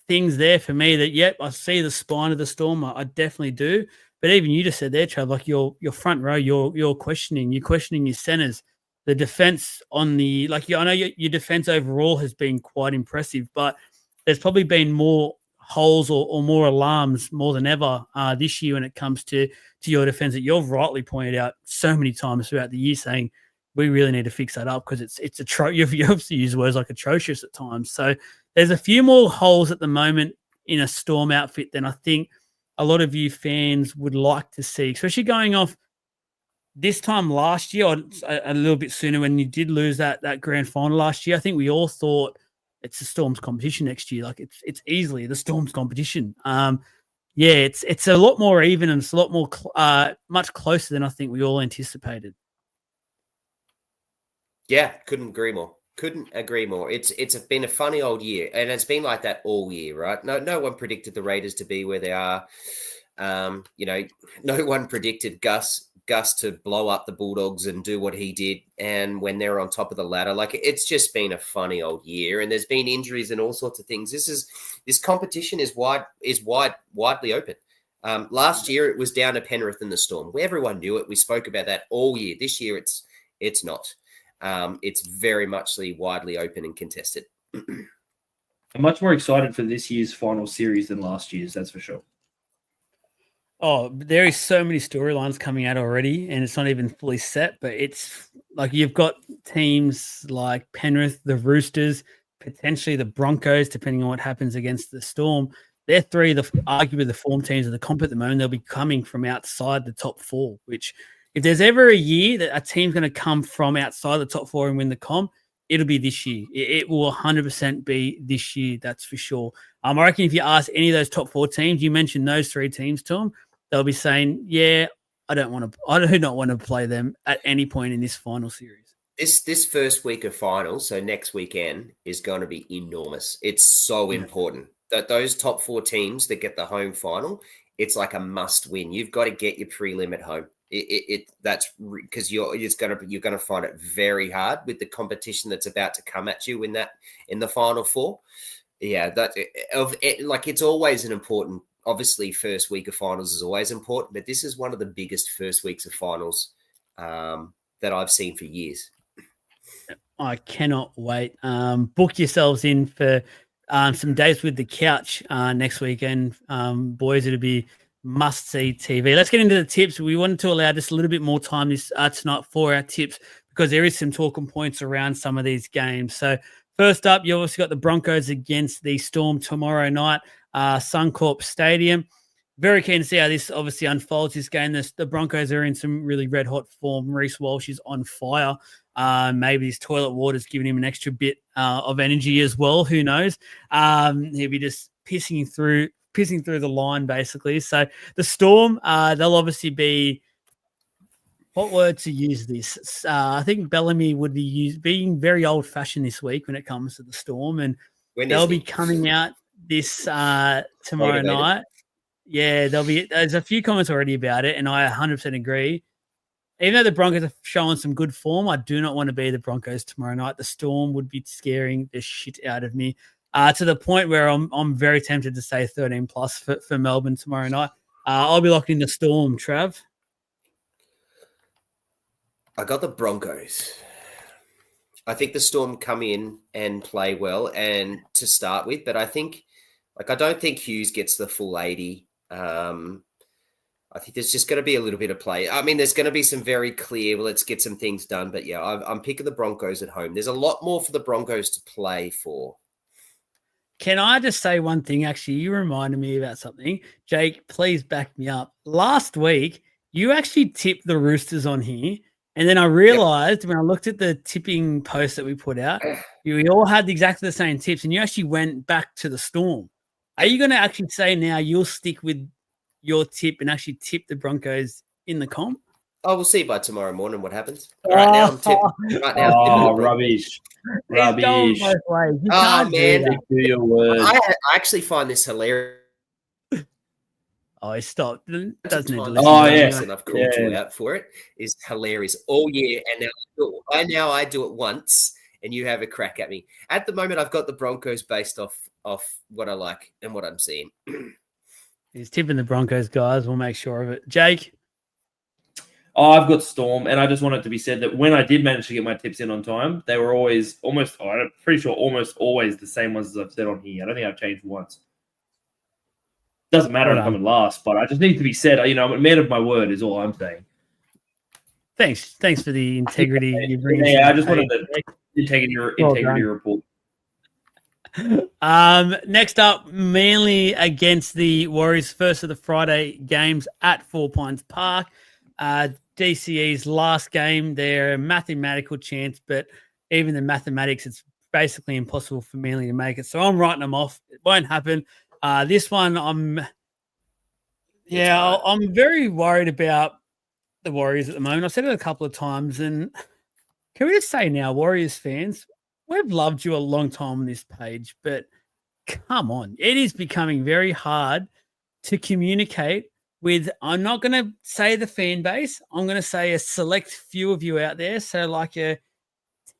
things there for me that, yep, I see the spine of the Storm. I definitely do. But even you just said there, Trav, like your front row, you're questioning your centers. The defense on the, like, I know your defense overall has been quite impressive, but there's probably been more holes or more alarms more than ever this year when it comes to your defense that you've rightly pointed out so many times throughout the year, saying we really need to fix that up because it's you've obviously used words like atrocious at times. So there's a few more holes at the moment in a Storm outfit than I think a lot of you fans would like to see, especially going off this time last year or a little bit sooner when you did lose that grand final last year. I think we all thought it's the Storm's competition next year. Like, it's easily the Storm's competition. It's a lot more even and it's a lot more much closer than I think we all anticipated. Yeah, couldn't agree more. It's been a funny old year, and it's been like that all year, right? No one predicted the Raiders to be where they are. No one predicted Gus to blow up the Bulldogs and do what he did, and when they're on top of the ladder. Like, it's just been a funny old year, and there's been injuries and all sorts of things. This competition is widely open. Last year it was down to Penrith and the Storm. Everyone knew it. We spoke about that all year. This year it's not. It's very much widely open and contested. I'm much more excited for this year's final series than last year's, that's for sure. Oh, there is so many storylines coming out already, and it's not even fully set. But it's like you've got teams like Penrith, the Roosters, potentially the Broncos, depending on what happens against the Storm. they're three of arguably the form teams of the comp at the moment. They'll be coming from outside the top four, which if there's ever a year that a team's going to come from outside the top four and win the comp, it'll be this year. It will 100% be this year, that's for sure. I reckon if you ask any of those top four teams, you mentioned those three teams to them, they'll be saying, yeah, I do not want to play them at any point in this final series. This first week of finals, so next weekend, is going to be enormous. It's so important that those top four teams that get the home final, it's like a must win. You've got to get your prelim at home. That's because you're going to find it very hard with the competition that's about to come at you in the final four. Yeah, it's always an important. Obviously, first week of finals is always important, but this is one of the biggest first weeks of finals that I've seen for years. I cannot wait. Book yourselves in for some days with the couch next weekend. Boys, it'll be must-see TV. Let's get into the tips. We wanted to allow just a little bit more time this tonight for our tips because there is some talking points around some of these games. So first up, you also got the Broncos against the Storm tomorrow night, Suncorp Stadium. Very keen to see how this obviously unfolds, this game. The Broncos are in some really red-hot form. Reece Walsh is on fire. Maybe his toilet water's giving him an extra bit of energy as well. Who knows? He'll be just pissing through the line, basically. So the Storm, they'll obviously be – what word to use this? I think Bellamy would be being very old-fashioned this week when it comes to the Storm, and they'll be coming out this tomorrow night. Yeah, there's a few comments already about it, and I 100% agree. Even though the Broncos are showing some good form, I do not want to be the Broncos tomorrow night. The Storm would be scaring the shit out of me to the point where I'm very tempted to say 13 plus for Melbourne tomorrow night. I'll be locked in the Storm, Trav. I got the Broncos. I think the Storm come in and play well and to start with, but I don't think Hughes gets the full 80. I think there's just going to be a little bit of play. I mean, there's going to be some very clear, well, let's get some things done. But yeah, I'm picking the Broncos at home. There's a lot more for the Broncos to play for. Can I just say one thing? Actually, you reminded me about something. Jake, please back me up. Last week, you actually tipped the Roosters on here. And then I realized when I looked at the tipping post that we put out, we all had exactly the same tips. And you actually went back to the Storm. Are you going to actually say now you'll stick with your tip and actually tip the Broncos in the comp? Oh, we'll see by tomorrow morning what happens. Right now, I'm tipping. Right now, rubbish. Rubbish. Oh, man. Do your words. I actually find this hilarious. Oh, he stopped. Doesn't need to listen. Oh, yeah. And I've called you out for it. Is hilarious all year. And now I do it once and you have a crack at me. At the moment, I've got the Broncos based off what I like and what I'm seeing. He's tipping the Broncos, guys. We'll make sure of it. Jake? Oh, I've got Storm, and I just want it to be said that when I did manage to get my tips in on time, they were always I'm pretty sure almost always the same ones as I've said on here. I don't think I've changed once. Doesn't matter if I'm coming last, but I just need to be said. I'm a man of my word is all I'm saying. Thanks for the integrity you bring. Yeah, I just wanted the integrity report. Next up, Manly against the Warriors, first of the Friday games at 4 Pines Park. DCE's last game, they're a mathematical chance, but even the mathematics, it's basically impossible for Manly to make it. So I'm writing them off. It won't happen. This one, I'm very worried about the Warriors at the moment. I've said it a couple of times, and can we just say now, Warriors fans, we've loved you a long time on this page, but come on. It is becoming very hard to communicate with, I'm not going to say the fan base, I'm going to say a select few of you out there. So like a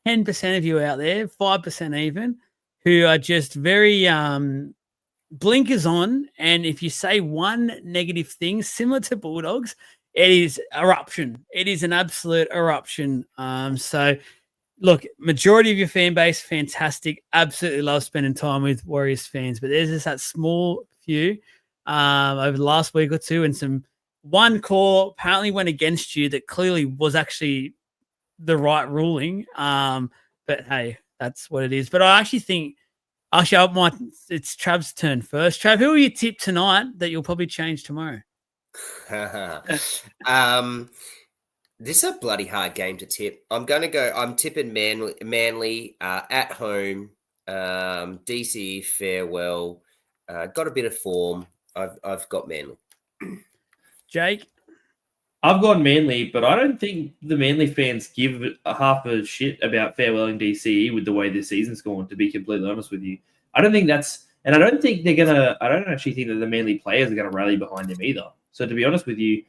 10% of you out there, 5% even, who are just very blinkers on. And if you say one negative thing, similar to Bulldogs, it is eruption. It is an absolute eruption. So look, majority of your fan base, fantastic. Absolutely love spending time with Warriors fans. But there's just that small few over the last week or two, and one call apparently went against you that clearly was actually the right ruling. But hey, that's what it is. But I actually think Actually, it's Trav's turn first. Trav, who will you tip tonight that you'll probably change tomorrow? This is a bloody hard game to tip. I'm tipping Manly at home. DC farewell. Got a bit of form. I've got Manly. Jake? I've gone Manly, but I don't think the Manly fans give a half a shit about farewelling DCE with the way this season's gone, to be completely honest with you. I don't think that's... And I don't think they're going to... I don't actually think that the Manly players are going to rally behind him either. So to be honest with you,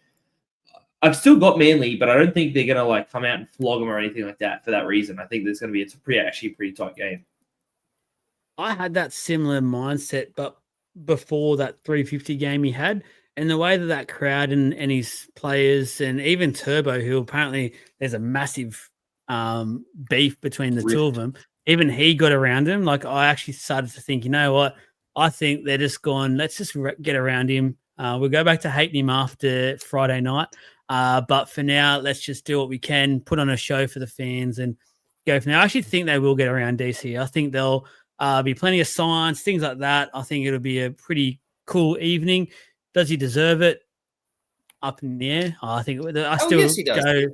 I've still got Manly, but I don't think they're going to like come out and flog them or anything like that for that reason. I think there's going to be... It's a pretty tight game. I had that similar mindset, but before that 350 game he had, and the way that crowd and his players and even Turbo, who apparently there's a massive beef between the two of them, even he got around him. Like, I actually started to think, you know what? I think they're just going, let's just get around him. We'll go back to hating him after Friday night. But for now, let's just do what we can, put on a show for the fans and go from there. I actually think they will get around DC. I think they'll be plenty of signs, things like that. I think it'll be a pretty cool evening. Does he deserve it? Up in the air. I think I still yes, he does. go.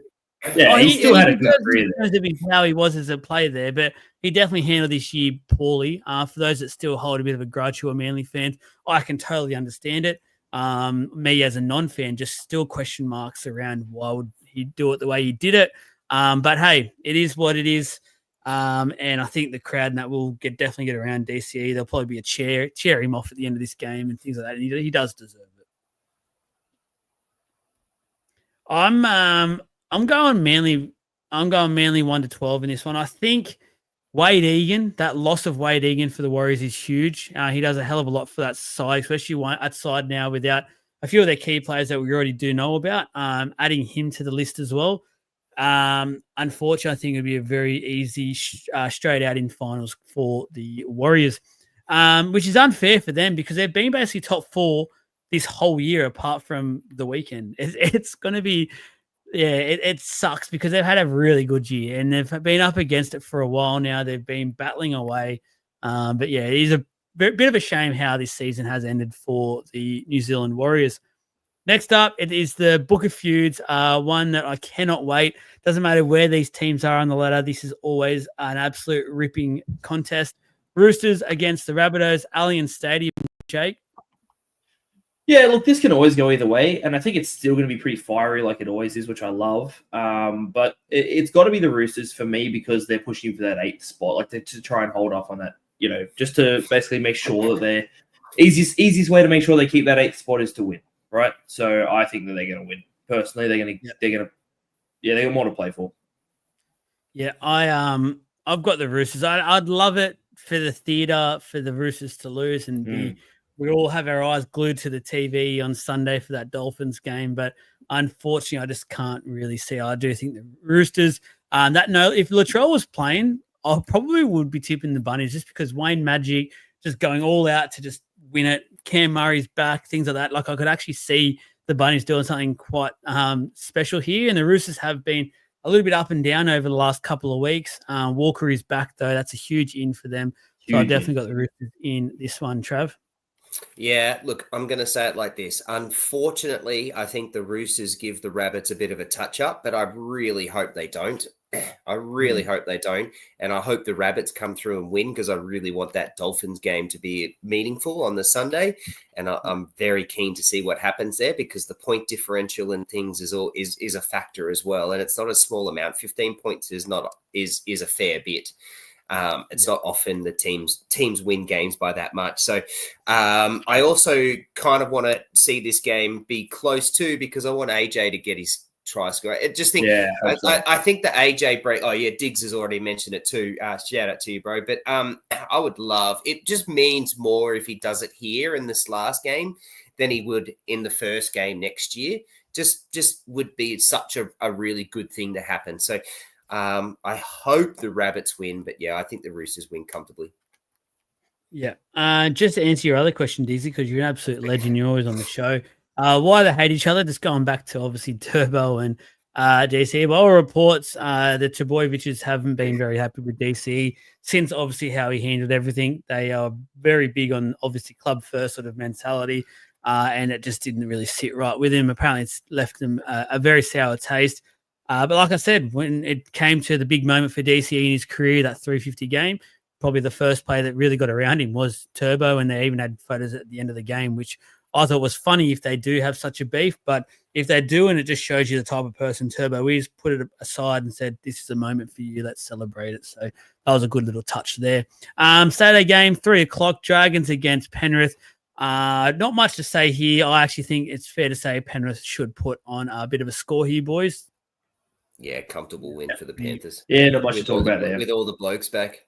Yeah, he still had a good career there. How he was as a player there, but he definitely handled this year poorly. For those that still hold a bit of a grudge who are Manly fans, I can totally understand it. Me as a non-fan, just still question marks around why would he do it the way he did it. But hey, it is what it is. And I think the crowd and that will definitely get around DCE. There'll probably be a cheer him off at the end of this game and things like that. And he does deserve it. I'm going Manly. I'm going Manly 1-12 in this one. I think Wade Egan, that loss of Wade Egan for the Warriors is huge. He does a hell of a lot for that side, especially at side now without a few of their key players that we already do know about. Adding him to the list as well. Unfortunately, I think it'd be a very easy straight out in finals for the Warriors, which is unfair for them because they've been basically top four this whole year apart from the weekend. It's going to be, it sucks because they've had a really good year and they've been up against it for a while now. They've been battling away. But yeah, it is a bit of a shame how this season has ended for the New Zealand Warriors. Next up, it is the Book of Feuds, one that I cannot wait. Doesn't matter where these teams are on the ladder. This is always an absolute ripping contest. Roosters against the Rabbitohs, Allianz Stadium, Jake. Yeah, look, this can always go either way, and I think it's still going to be pretty fiery like it always is, which I love. But it's got to be the Roosters for me because they're pushing for that 8th spot, like to try and hold off on that, just to basically make sure that they're easiest way to make sure they keep that 8th spot is to win. Right, so I think that they're going to win. Personally, they got more to play for. Yeah, I've got the Roosters. I'd love it for the theatre for the Roosters to lose and we all have our eyes glued to the TV on Sunday for that Dolphins game. But unfortunately, I just can't really see. I do think the Roosters. If Latrell was playing, I probably would be tipping the Bunnies just because Wayne Magic just going all out to just win it. Cam Murray's back, things like that. Like I could actually see the Bunnies doing something quite special here. And the Roosters have been a little bit up and down over the last couple of weeks. Walker is back though. That's a huge in for them. So I've definitely got the Roosters in this one, Trav. Yeah, look, I'm going to say it like this. Unfortunately, I think the Roosters give the Rabbits a bit of a touch-up, but I really hope they don't. I really hope they don't. And I hope the Rabbits come through and win because I really want that Dolphins game to be meaningful on the Sunday. And I'm very keen to see what happens there because the point differential and things is a factor as well. And it's not a small amount. 15 points is a fair bit. It's not often the teams win games by that much. So I also kind of want to see this game be close too because I want AJ to get his try score. I just think I think the AJ break. Oh yeah, Diggs has already mentioned it too. Shout out to you, bro. But I would love. It just means more if he does it here in this last game than he would in the first game next year. Just would be such a really good thing to happen. So. I hope the Rabbits win, but yeah, I think the Roosters win comfortably. Yeah. Just to answer your other question, Dizzy, because you're an absolute legend, you're always on the show. Why they hate each other? Just going back to obviously Turbo and DC. But all reports, the Trbojeviches haven't been very happy with DC since obviously how he handled everything. They are very big on obviously club first sort of mentality, and it just didn't really sit right with him. Apparently, it's left him a very sour taste. But like I said, when it came to the big moment for DC in his career, that 350 game, probably the first player that really got around him was Turbo, and they even had photos at the end of the game, which I thought was funny if they do have such a beef. But if they do, and it just shows you the type of person Turbo is, put it aside and said, this is a moment for you, let's celebrate it. So that was a good little touch there. Saturday game, 3:00, Dragons against Penrith. Not much to say here. I actually think it's fair to say Penrith should put on a bit of a score here, boys. Yeah, comfortable win for the Panthers. Yeah, not much to talk about there. With all the blokes back.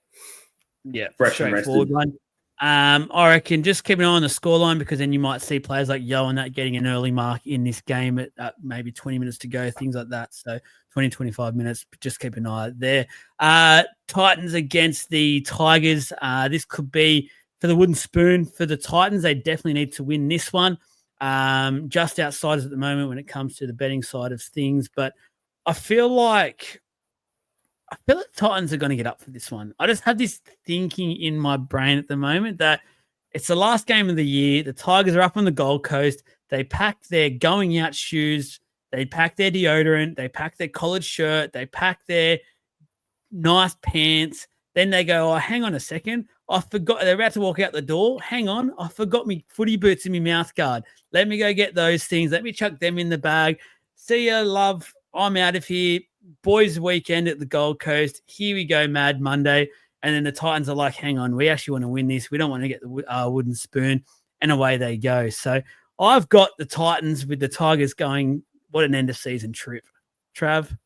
Yeah, fresh and straightforward one. I reckon just keep an eye on the scoreline, because then you might see players like Yo and that getting an early mark in this game at maybe 20 minutes to go, things like that. So 20, 25 minutes, just keep an eye there. Titans against the Tigers. This could be for the wooden spoon for the Titans. They definitely need to win this one. Just outsiders at the moment when it comes to the betting side of things. But I feel like the Titans are going to get up for this one. I just have this thinking in my brain at the moment that it's the last game of the year. The Tigers are up on the Gold Coast. They pack their going out shoes. They pack their deodorant. They pack their collared shirt. They pack their nice pants. Then they go, oh, hang on a second. I forgot. They're about to walk out the door. Hang on. I forgot me footy boots and my mouth guard. Let me go get those things. Let me chuck them in the bag. See ya, love. I'm out of here. Boys weekend at the Gold Coast. Here we go, Mad Monday. And then the Titans are like, hang on, we actually want to win this. We don't want to get the wooden spoon. And away they go. So I've got the Titans with the Tigers going, what an end of season trip. Trav?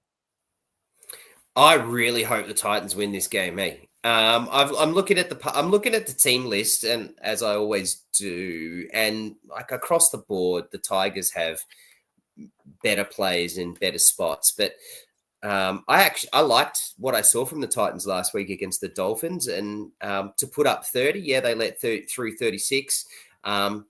I really hope the Titans win this game, hey. I'm looking at the team list, and as I always do, and like across the board, the Tigers have better players in better spots. But I liked what I saw from the Titans last week against the Dolphins, and to put up 30, yeah, they let through 36. There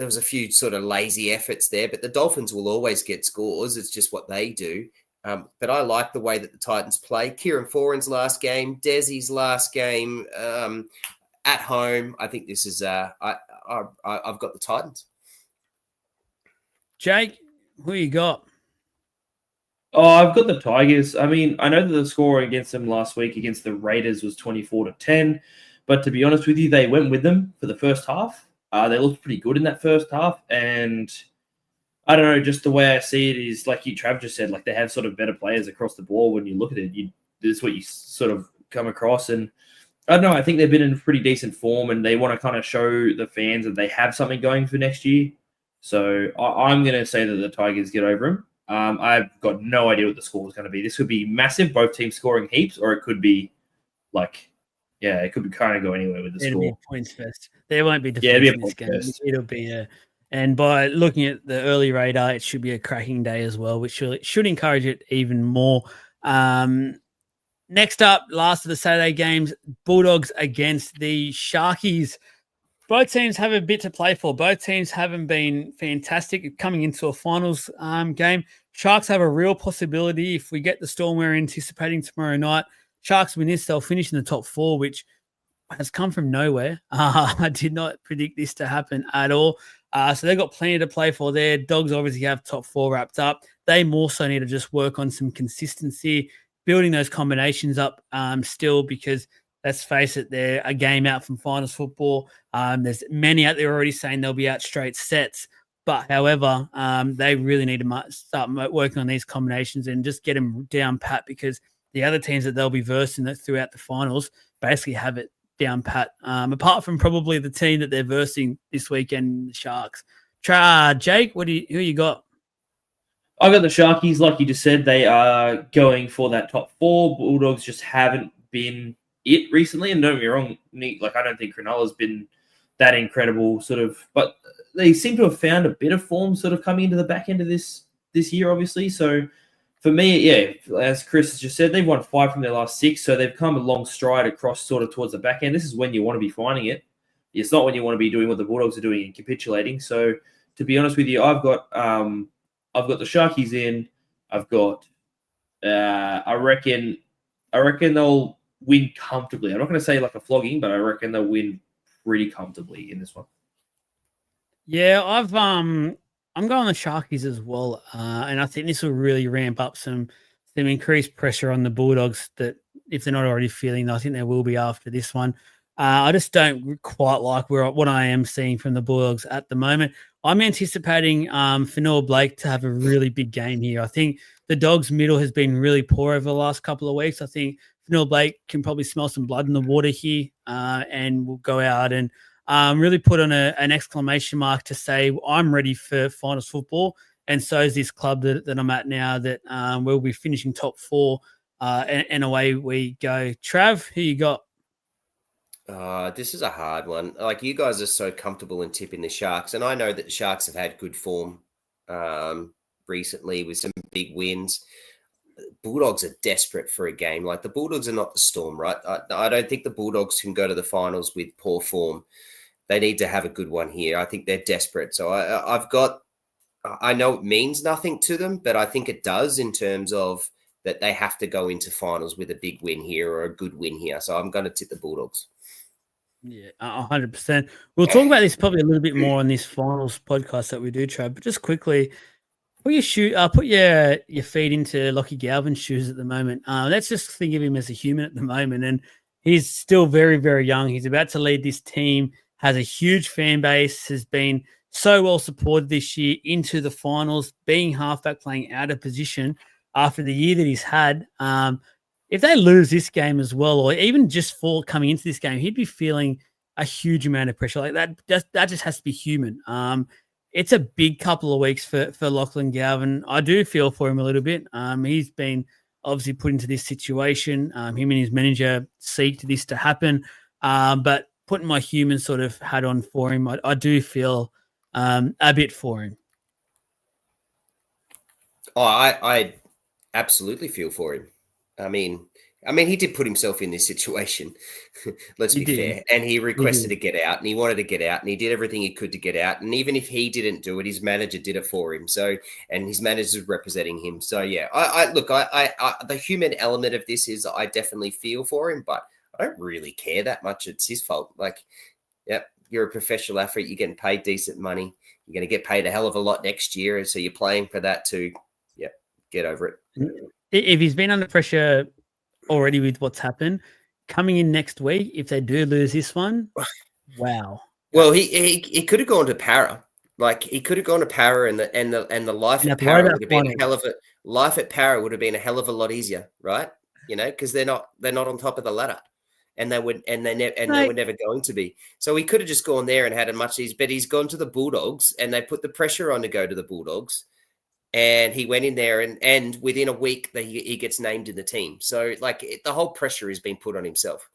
was a few sort of lazy efforts there, but the Dolphins will always get scores. It's just what they do. But I like the way that the Titans play. Kieran Foran's last game, Desi's last game at home. I think this is I've got the Titans. Jake, who you got? Oh, I've got the Tigers. I mean, I know that the score against them last week against the Raiders was 24-10, but to be honest with you, they went with them for the first half. They looked pretty good in that first half, and I don't know, just the way I see it is, like Trav just said, like they have sort of better players across the board. When you look at it, this is what you sort of come across, and I don't know, I think they've been in pretty decent form, and they want to kind of show the fans that they have something going for next year. So I'm going to say that the Tigers get over them. I've got no idea what the score is going to be. This could be massive, both teams scoring heaps, or it could be like, yeah, it could be kind of go anywhere with the It'll score. Be points first. There won't be defense in this game. First. It'll be and by looking at the early radar, it should be a cracking day as well, which should encourage it even more. Next up, last of the Saturday games, Bulldogs against the Sharkies. Both teams have a bit to play for. Both teams haven't been fantastic coming into a finals game. Sharks have a real possibility if we get the storm we're anticipating tomorrow night. Sharks win this, they'll finish in the top 4, which has come from nowhere. I did not predict this to happen at all. So they've got plenty to play for there. Dogs obviously have top 4 wrapped up. They more so need to just work on some consistency, building those combinations up still, because let's face it, they're a game out from finals football. There's many out there already saying they'll be out straight sets. But however, they really need to start working on these combinations and just get them down pat, because the other teams that they'll be versing throughout the finals basically have it down pat, apart from probably the team that they're versing this weekend, the Sharks. Jake, who you got? I got the Sharkies, like you just said. They are going for that top 4. Bulldogs just haven't been it recently, and don't get me wrong, like I don't think Cronulla's been that incredible, sort of, but they seem to have found a bit of form, sort of coming into the back end of this year, obviously. So for me, yeah, as Chris has just said, they've won 5 from their last 6, so they've come a long stride across sort of towards the back end. This is when you want to be finding it. It's not when you want to be doing what the Bulldogs are doing and capitulating. So to be honest with you, I've got the Sharkies in. I've got. I reckon they'll win comfortably. I'm not going to say like a flogging, but I reckon they'll win pretty comfortably in this one. Yeah, I'm going the Sharkies as well, and I think this will really ramp up some increased pressure on the Bulldogs that if they're not already feeling, I think they will be after this one. I just don't quite like what I am seeing from the Bulldogs at the moment. I'm anticipating Fanua Blake to have a really big game here. I think the Dogs' middle has been really poor over the last couple of weeks. I think Fanua Blake can probably smell some blood in the water here, and will go out and really put on an exclamation mark to say I'm ready for finals football, and so is this club that I'm at now. That we'll be finishing top 4, and away we go. Trav, who you got? This is a hard one. Like, you guys are so comfortable in tipping the Sharks, and I know that the Sharks have had good form recently with some big wins. Bulldogs are desperate for a game. Like, the Bulldogs are not the Storm, right? I don't think the Bulldogs can go to the finals with poor form. They need to have a good one here. I think they're desperate. So I know it means nothing to them, but I think it does in terms of that they have to go into finals with a big win here or a good win here. So I'm going to tip the Bulldogs. Yeah, 100%. We'll talk about this probably a little bit more on this finals podcast that we do, Trav. But just quickly, put your feet into Lockie Galvin's shoes at the moment. Let's just think of him as a human at the moment, and he's still very, very young. He's about to lead this team. Has a huge fan base. Has been so well supported this year into the finals. Being halfback, playing out of position after the year that he's had. If they lose this game as well, or even just for coming into this game, he'd be feeling a huge amount of pressure. Like that just has to be human. It's a big couple of weeks for Lachlan Galvin. I do feel for him a little bit. He's been obviously put into this situation. Him and his manager seeked this to happen. But putting my human sort of hat on for him, I do feel a bit for him. Oh, I absolutely feel for him. I mean, he did put himself in this situation. Let's be fair. And he requested to get out, and he wanted to get out, and he did everything he could to get out. And even if he didn't do it, his manager did it for him. So, and his manager's representing him. So, yeah, I the human element of this is I definitely feel for him, but I don't really care that much. It's his fault. Like, yep, you're a professional athlete. You're getting paid decent money. You're going to get paid a hell of a lot next year. So you're playing for that too. Yep, get over it. If he's been under pressure already with what's happened, coming in next week, if they do lose this one, wow. Well, he could have gone to Para. Like, he could have gone to Para, and the life at Para would have been a hell of a lot easier, right? You know, because they're not on top of the ladder, and they were never going to be. So he could have just gone there and had a much easier. But he's gone to the Bulldogs, and they put the pressure on to go to the Bulldogs. And he went in there, and within a week, he gets named in the team. So, like, the whole pressure has been put on himself.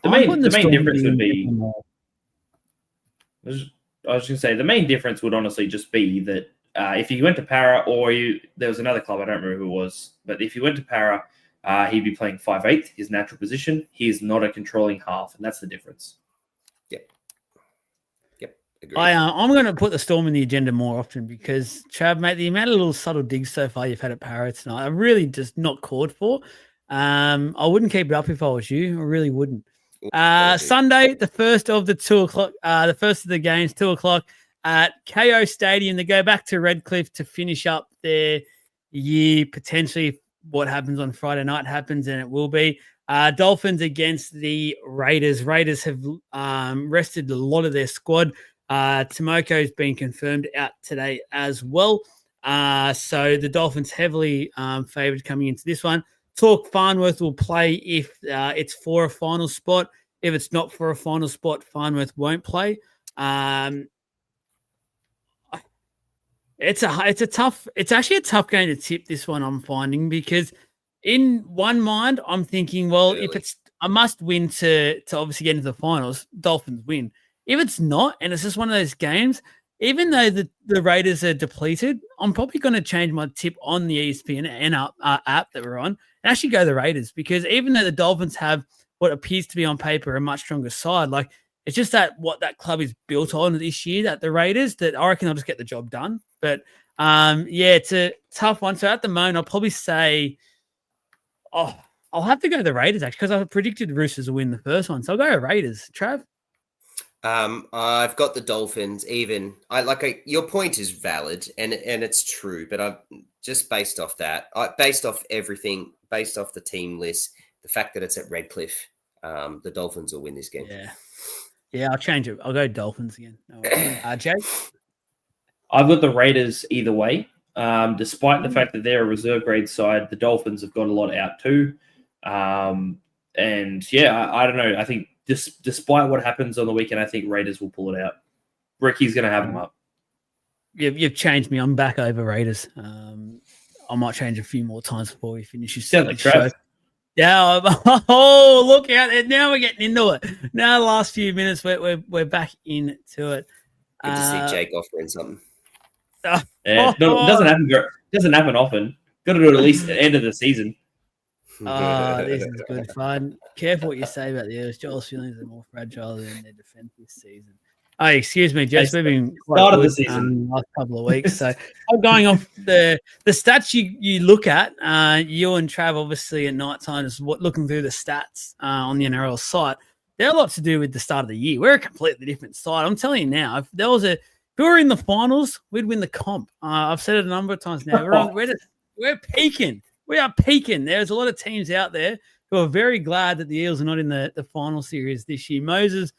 The main difference would be, I was going to say, the main difference would honestly just be that if he went to Para, or there was another club, I don't remember who it was, but if he went to Para, he'd be playing 5'8", his natural position. He is not a controlling half, and that's the difference. I'm going to put the Storm in the agenda more often because, Trav, mate, the amount of little subtle digs so far you've had at Para tonight are really just not called for. I wouldn't keep it up if I was you. I really wouldn't. Sunday, the first of the 2 o'clock, the first of the games, 2 o'clock at KO Stadium. They go back to Redcliffe to finish up their year. Potentially, if what happens on Friday night happens, and it will be. Dolphins against the Raiders. Raiders have rested a lot of their squad. Timoko's been confirmed out today as well. So the Dolphins heavily favoured coming into this one. Talk Farnworth will play if it's for a final spot. If it's not for a final spot, Farnworth won't play. It's actually a tough game to tip, this one, I'm finding, because in one mind I'm thinking, well, if it's a must win to obviously get into the finals, Dolphins win. If it's not, and it's just one of those games, even though the Raiders are depleted, I'm probably going to change my tip on the ESPN app that we're on and actually go the Raiders, because even though the Dolphins have what appears to be on paper a much stronger side, like It's just that what that club is built on this year, that the Raiders, that I reckon they'll just get the job done. But yeah, it's a tough one. So at the moment, I'll probably say, I'll have to go the Raiders actually because I predicted Roosters will win the first one. So I'll go Raiders. Trav? I've got the Dolphins. Even your point is valid and it's true, but I've just based off that, based off everything, based off the team list, the fact that it's at Redcliffe, the Dolphins will win this game. Yeah, I'll change it. I'll go Dolphins again. No Jake? I've got the Raiders either way. Despite the fact that they're a reserve grade side, the Dolphins have got a lot out too. And yeah, I don't know. I think despite what happens on the weekend, I think Raiders will pull it out. Ricky's going to have them up. You've changed me. I'm back over Raiders. I might change a few more times before we finish this. Sounds like Trav. Yeah. Oh, look out! Now we're getting into it. Now the last few minutes, we're back into it. Good to see Jake offering something. Yeah, it doesn't happen. Doesn't happen often. Got to do it at least at the end of the season. This is good fun. Careful what you say about the Eels. Joel's feelings are more fragile than their defense this season. Oh, excuse me, Jess. We've been start of the season last couple of weeks. So I'm going off the stats you look at. You and Trav, obviously, at night time is looking through the stats on the NRL site. They're a lot to do with the start of the year. We're a completely different side. I'm telling you now, if we were in the finals, we'd win the comp. I've said it a number of times now. We're peaking. We are peaking. There's a lot of teams out there who are very glad that the Eels are not in the final series this year. Moses,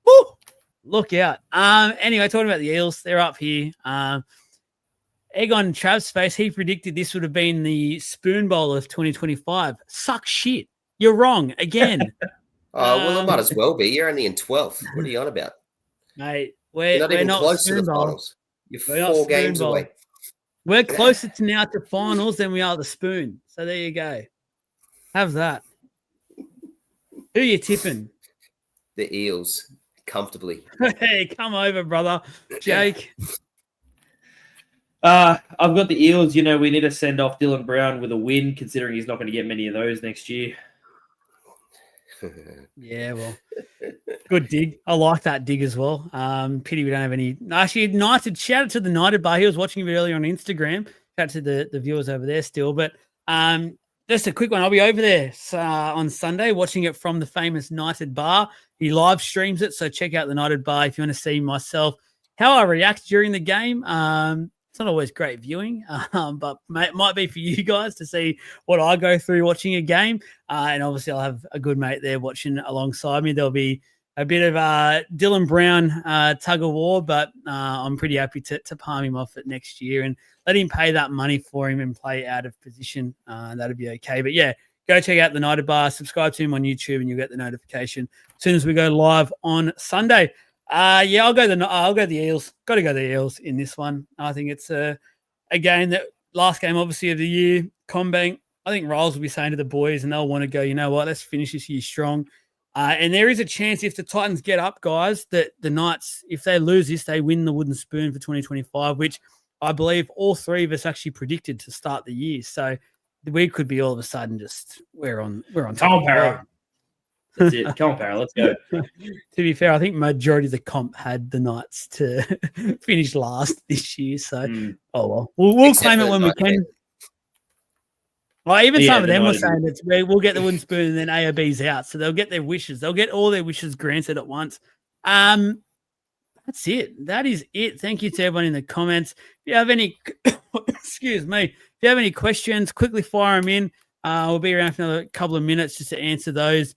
woo, look out. Anyway, talking about the Eels, they're up here. Egg on Trav's face, he predicted this would have been the Spoon Bowl of 2025. Suck shit. You're wrong again. Well, it might as well be. You're only in 12th. What are you on about? Mate, you're not even close to the finals. You're 4 games away. We're closer to now to finals than we are the Spoon. So there you go. Have that. Who are you tipping? The Eels, comfortably. Hey, come over, brother. Jake. I've got the Eels. You know, we need to send off Dylan Brown with a win, considering he's not going to get many of those next year. Yeah, well, good dig. I like that dig as well. Pity we don't have any. Actually, United. Shout out to the United Bar. He was watching a bit earlier on Instagram. Shout out to the viewers over there still. But just a quick one. I'll be over there on Sunday watching it from the famous United Bar. He live streams it, so check out the United Bar if you want to see myself how I react during the game. It's not always great viewing, but it might be for you guys to see what I go through watching a game. And obviously, I'll have a good mate there watching alongside me. There'll be a bit of Dylan Brown tug of war, but I'm pretty happy to palm him off it next year and let him pay that money for him and play out of position. That'd be okay. But yeah, go check out the United Bar, subscribe to him on YouTube, and you'll get the notification as soon as we go live on Sunday. Yeah, I'll go the Eels. Got to go the Eels in this one. I think it's a game that last game, obviously, of the year. CommBank, I think Riles will be saying to the boys, and they'll want to go, you know what, let's finish this year strong. And there is a chance if the Titans get up, guys, that the Knights, if they lose this, they win the Wooden Spoon for 2025, which I believe all three of us actually predicted to start the year. So we could be all of a sudden just we're on top. That's it. Come on, Parra. Let's go. To be fair, I think majority of the comp had the Knights to finish last this year. So, oh well, we'll claim it when we can. Well, even some of them were saying that we'll get the wooden spoon and then AOB's out, so they'll get their wishes. They'll get all their wishes granted at once. That's it. That is it. Thank you to everyone in the comments. If you have any, excuse me, if you have any questions, quickly fire them in. We'll be around for another couple of minutes just to answer those.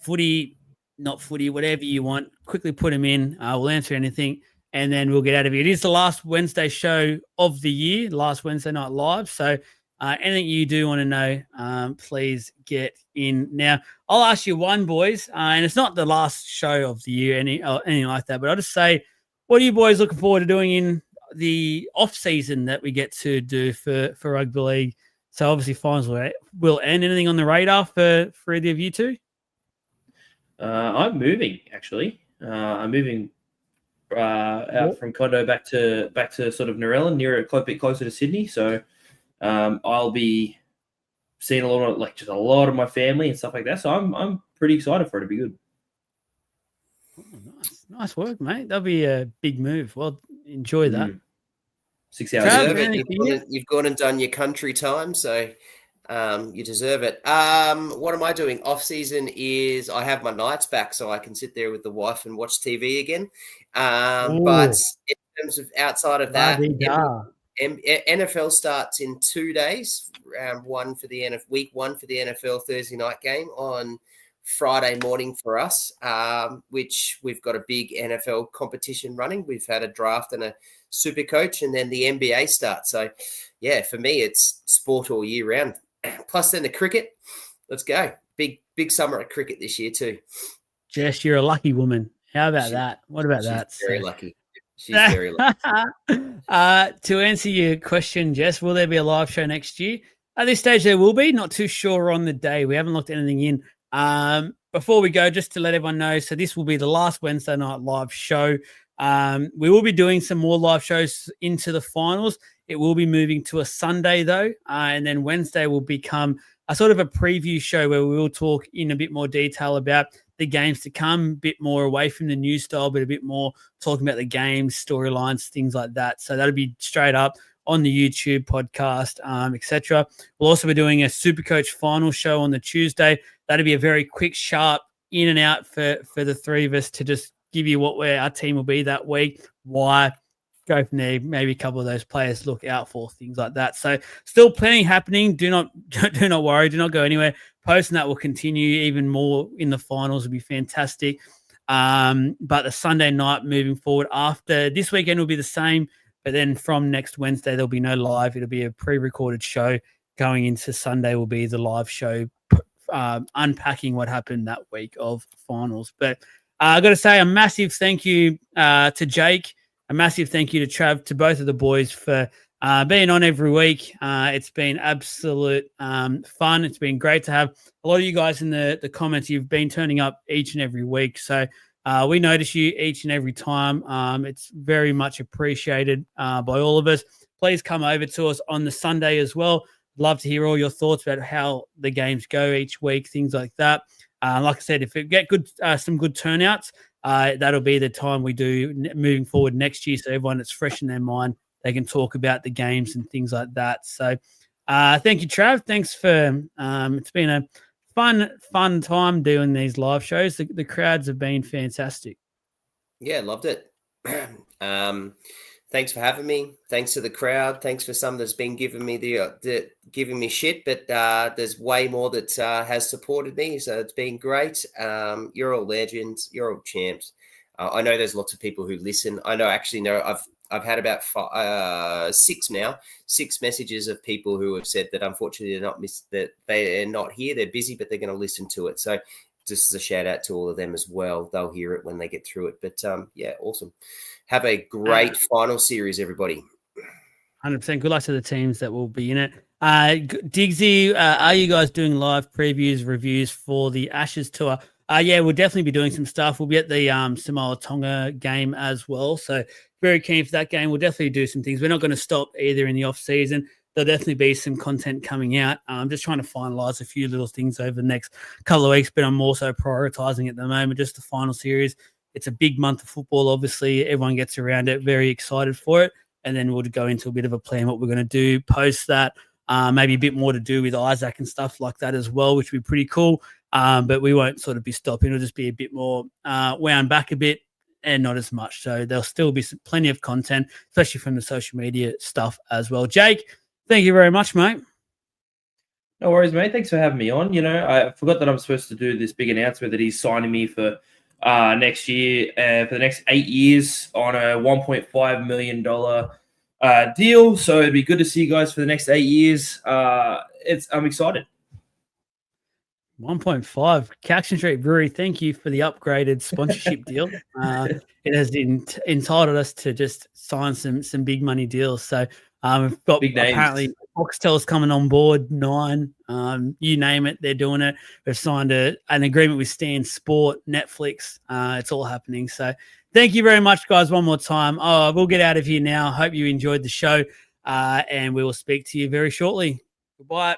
Footy, not footy, whatever you want, quickly put them in. We'll answer anything and then we'll get out of here. It is the last Wednesday show of the year, last Wednesday night live. So anything you do want to know, please get in. Now, I'll ask you one, boys, and it's not the last show of the year, anything like that, but I'll just say, what are you boys looking forward to doing in the off season that we get to do for rugby league? So obviously finals will end. Anything on the radar for either of you two? I'm moving, actually. I'm moving out from condo back to sort of Narellan, a bit closer to Sydney. So I'll be seeing a lot of my family and stuff like that. So I'm pretty excited for it to be good. Oh, nice work, mate. That'll be a big move. Well, enjoy that. 6 You hours. Trav, deserve it. anything You've gone and done your country time, so you deserve it. What am I doing? Off season is I have my nights back, so I can sit there with the wife and watch TV again. But in terms of outside of that, NFL starts in 2 days. Round one for the week one for the NFL Thursday night game on Friday morning for us, which we've got a big NFL competition running. We've had a draft and a super coach, and then the NBA starts. So, yeah, for me, it's sport all year round. Plus, then the cricket. Let's go. Big summer at cricket this year too. Jess, you're a lucky woman. How about that? What about that? Very lucky. She's very lucky. To answer your question, Jess, will there be a live show next year? At this stage, there will be. Not too sure on the day. We haven't locked anything in. Before we go, just to let everyone know, so this will be the last Wednesday night live show. We will be doing some more live shows into the finals. It will be moving to a Sunday, though, and then Wednesday will become a sort of a preview show where we will talk in a bit more detail about the games to come, a bit more away from the news style, but a bit more talking about the games, storylines, things like that. So that'll be straight up on the YouTube podcast, etc. We'll also be doing a Supercoach final show on the Tuesday. That'll be a very quick, sharp in and out for the three of us to just give you where our team will be that week, why, go from there, maybe a couple of those players look out for, things like that. So still plenty happening. Do not worry. Do not go anywhere. Posting that will continue even more in the finals will be fantastic. But the Sunday night moving forward after this weekend will be the same. But then from next Wednesday, there'll be no live. It'll be a pre-recorded show. Going into Sunday will be the live show, unpacking what happened that week of finals. But I got to say a massive thank you to Jake. A massive thank you to Trav, to both of the boys for being on every week. It's been absolute fun. It's been great to have a lot of you guys in the comments. You've been turning up each and every week. So we notice you each and every time. It's very much appreciated by all of us. Please come over to us on the Sunday as well. Love to hear all your thoughts about how the games go each week, things like that. Like I said, if we get some good turnouts, that'll be the time we do moving forward next year. So everyone that's fresh in their mind, they can talk about the games and things like that. So thank you, Trav. Thanks for it's been a fun time doing these live shows. The crowds have been fantastic. Yeah, loved it. Thanks for having me. Thanks to the crowd. Thanks for some that's been giving me giving me shit, but there's way more that has supported me. So it's been great. You're all legends. You're all champs. I know there's lots of people who listen. I've had about six messages of people who have said that unfortunately they're not here. They're busy, but they're going to listen to it. So just as a shout out to all of them as well. They'll hear it when they get through it. But yeah, awesome. Have a great final series, everybody. 100%. Good luck to the teams that will be in it. Diggsy, are you guys doing live previews, reviews for the Ashes tour? Yeah, we'll definitely be doing some stuff. We'll be at the Samoa Tonga game as well. So very keen for that game. We'll definitely do some things. We're not going to stop either in the off season. There'll definitely be some content coming out. I'm just trying to finalize a few little things over the next couple of weeks, but I'm also prioritizing at the moment just the final series. It's a big month of football, obviously. Everyone gets around it, very excited for it. And then we'll go into a bit of a plan what we're going to do post that. Maybe a bit more to do with Isaac and stuff like that as well, which would be pretty cool. But we won't sort of be stopping. It'll just be a bit more wound back a bit and not as much. So there'll still be plenty of content, especially from the social media stuff as well. Jake, thank you very much, mate. No worries, mate. Thanks for having me on. You know, I forgot that I'm supposed to do this big announcement that he's signing me for next year, for the next 8 years on a $1.5 million deal. So it'd be good to see you guys for the next 8 years. I'm excited. 1.5 Caxton Street Brewery. Thank you for the upgraded sponsorship deal. It has entitled us to just sign some big money deals. So we've got big names. Apparently Foxtel's coming on board, 9. You name it, they're doing it. We've signed an agreement with Stan Sport, Netflix. It's all happening. So thank you very much, guys, one more time. We'll get out of here now. Hope you enjoyed the show, and we will speak to you very shortly. Goodbye.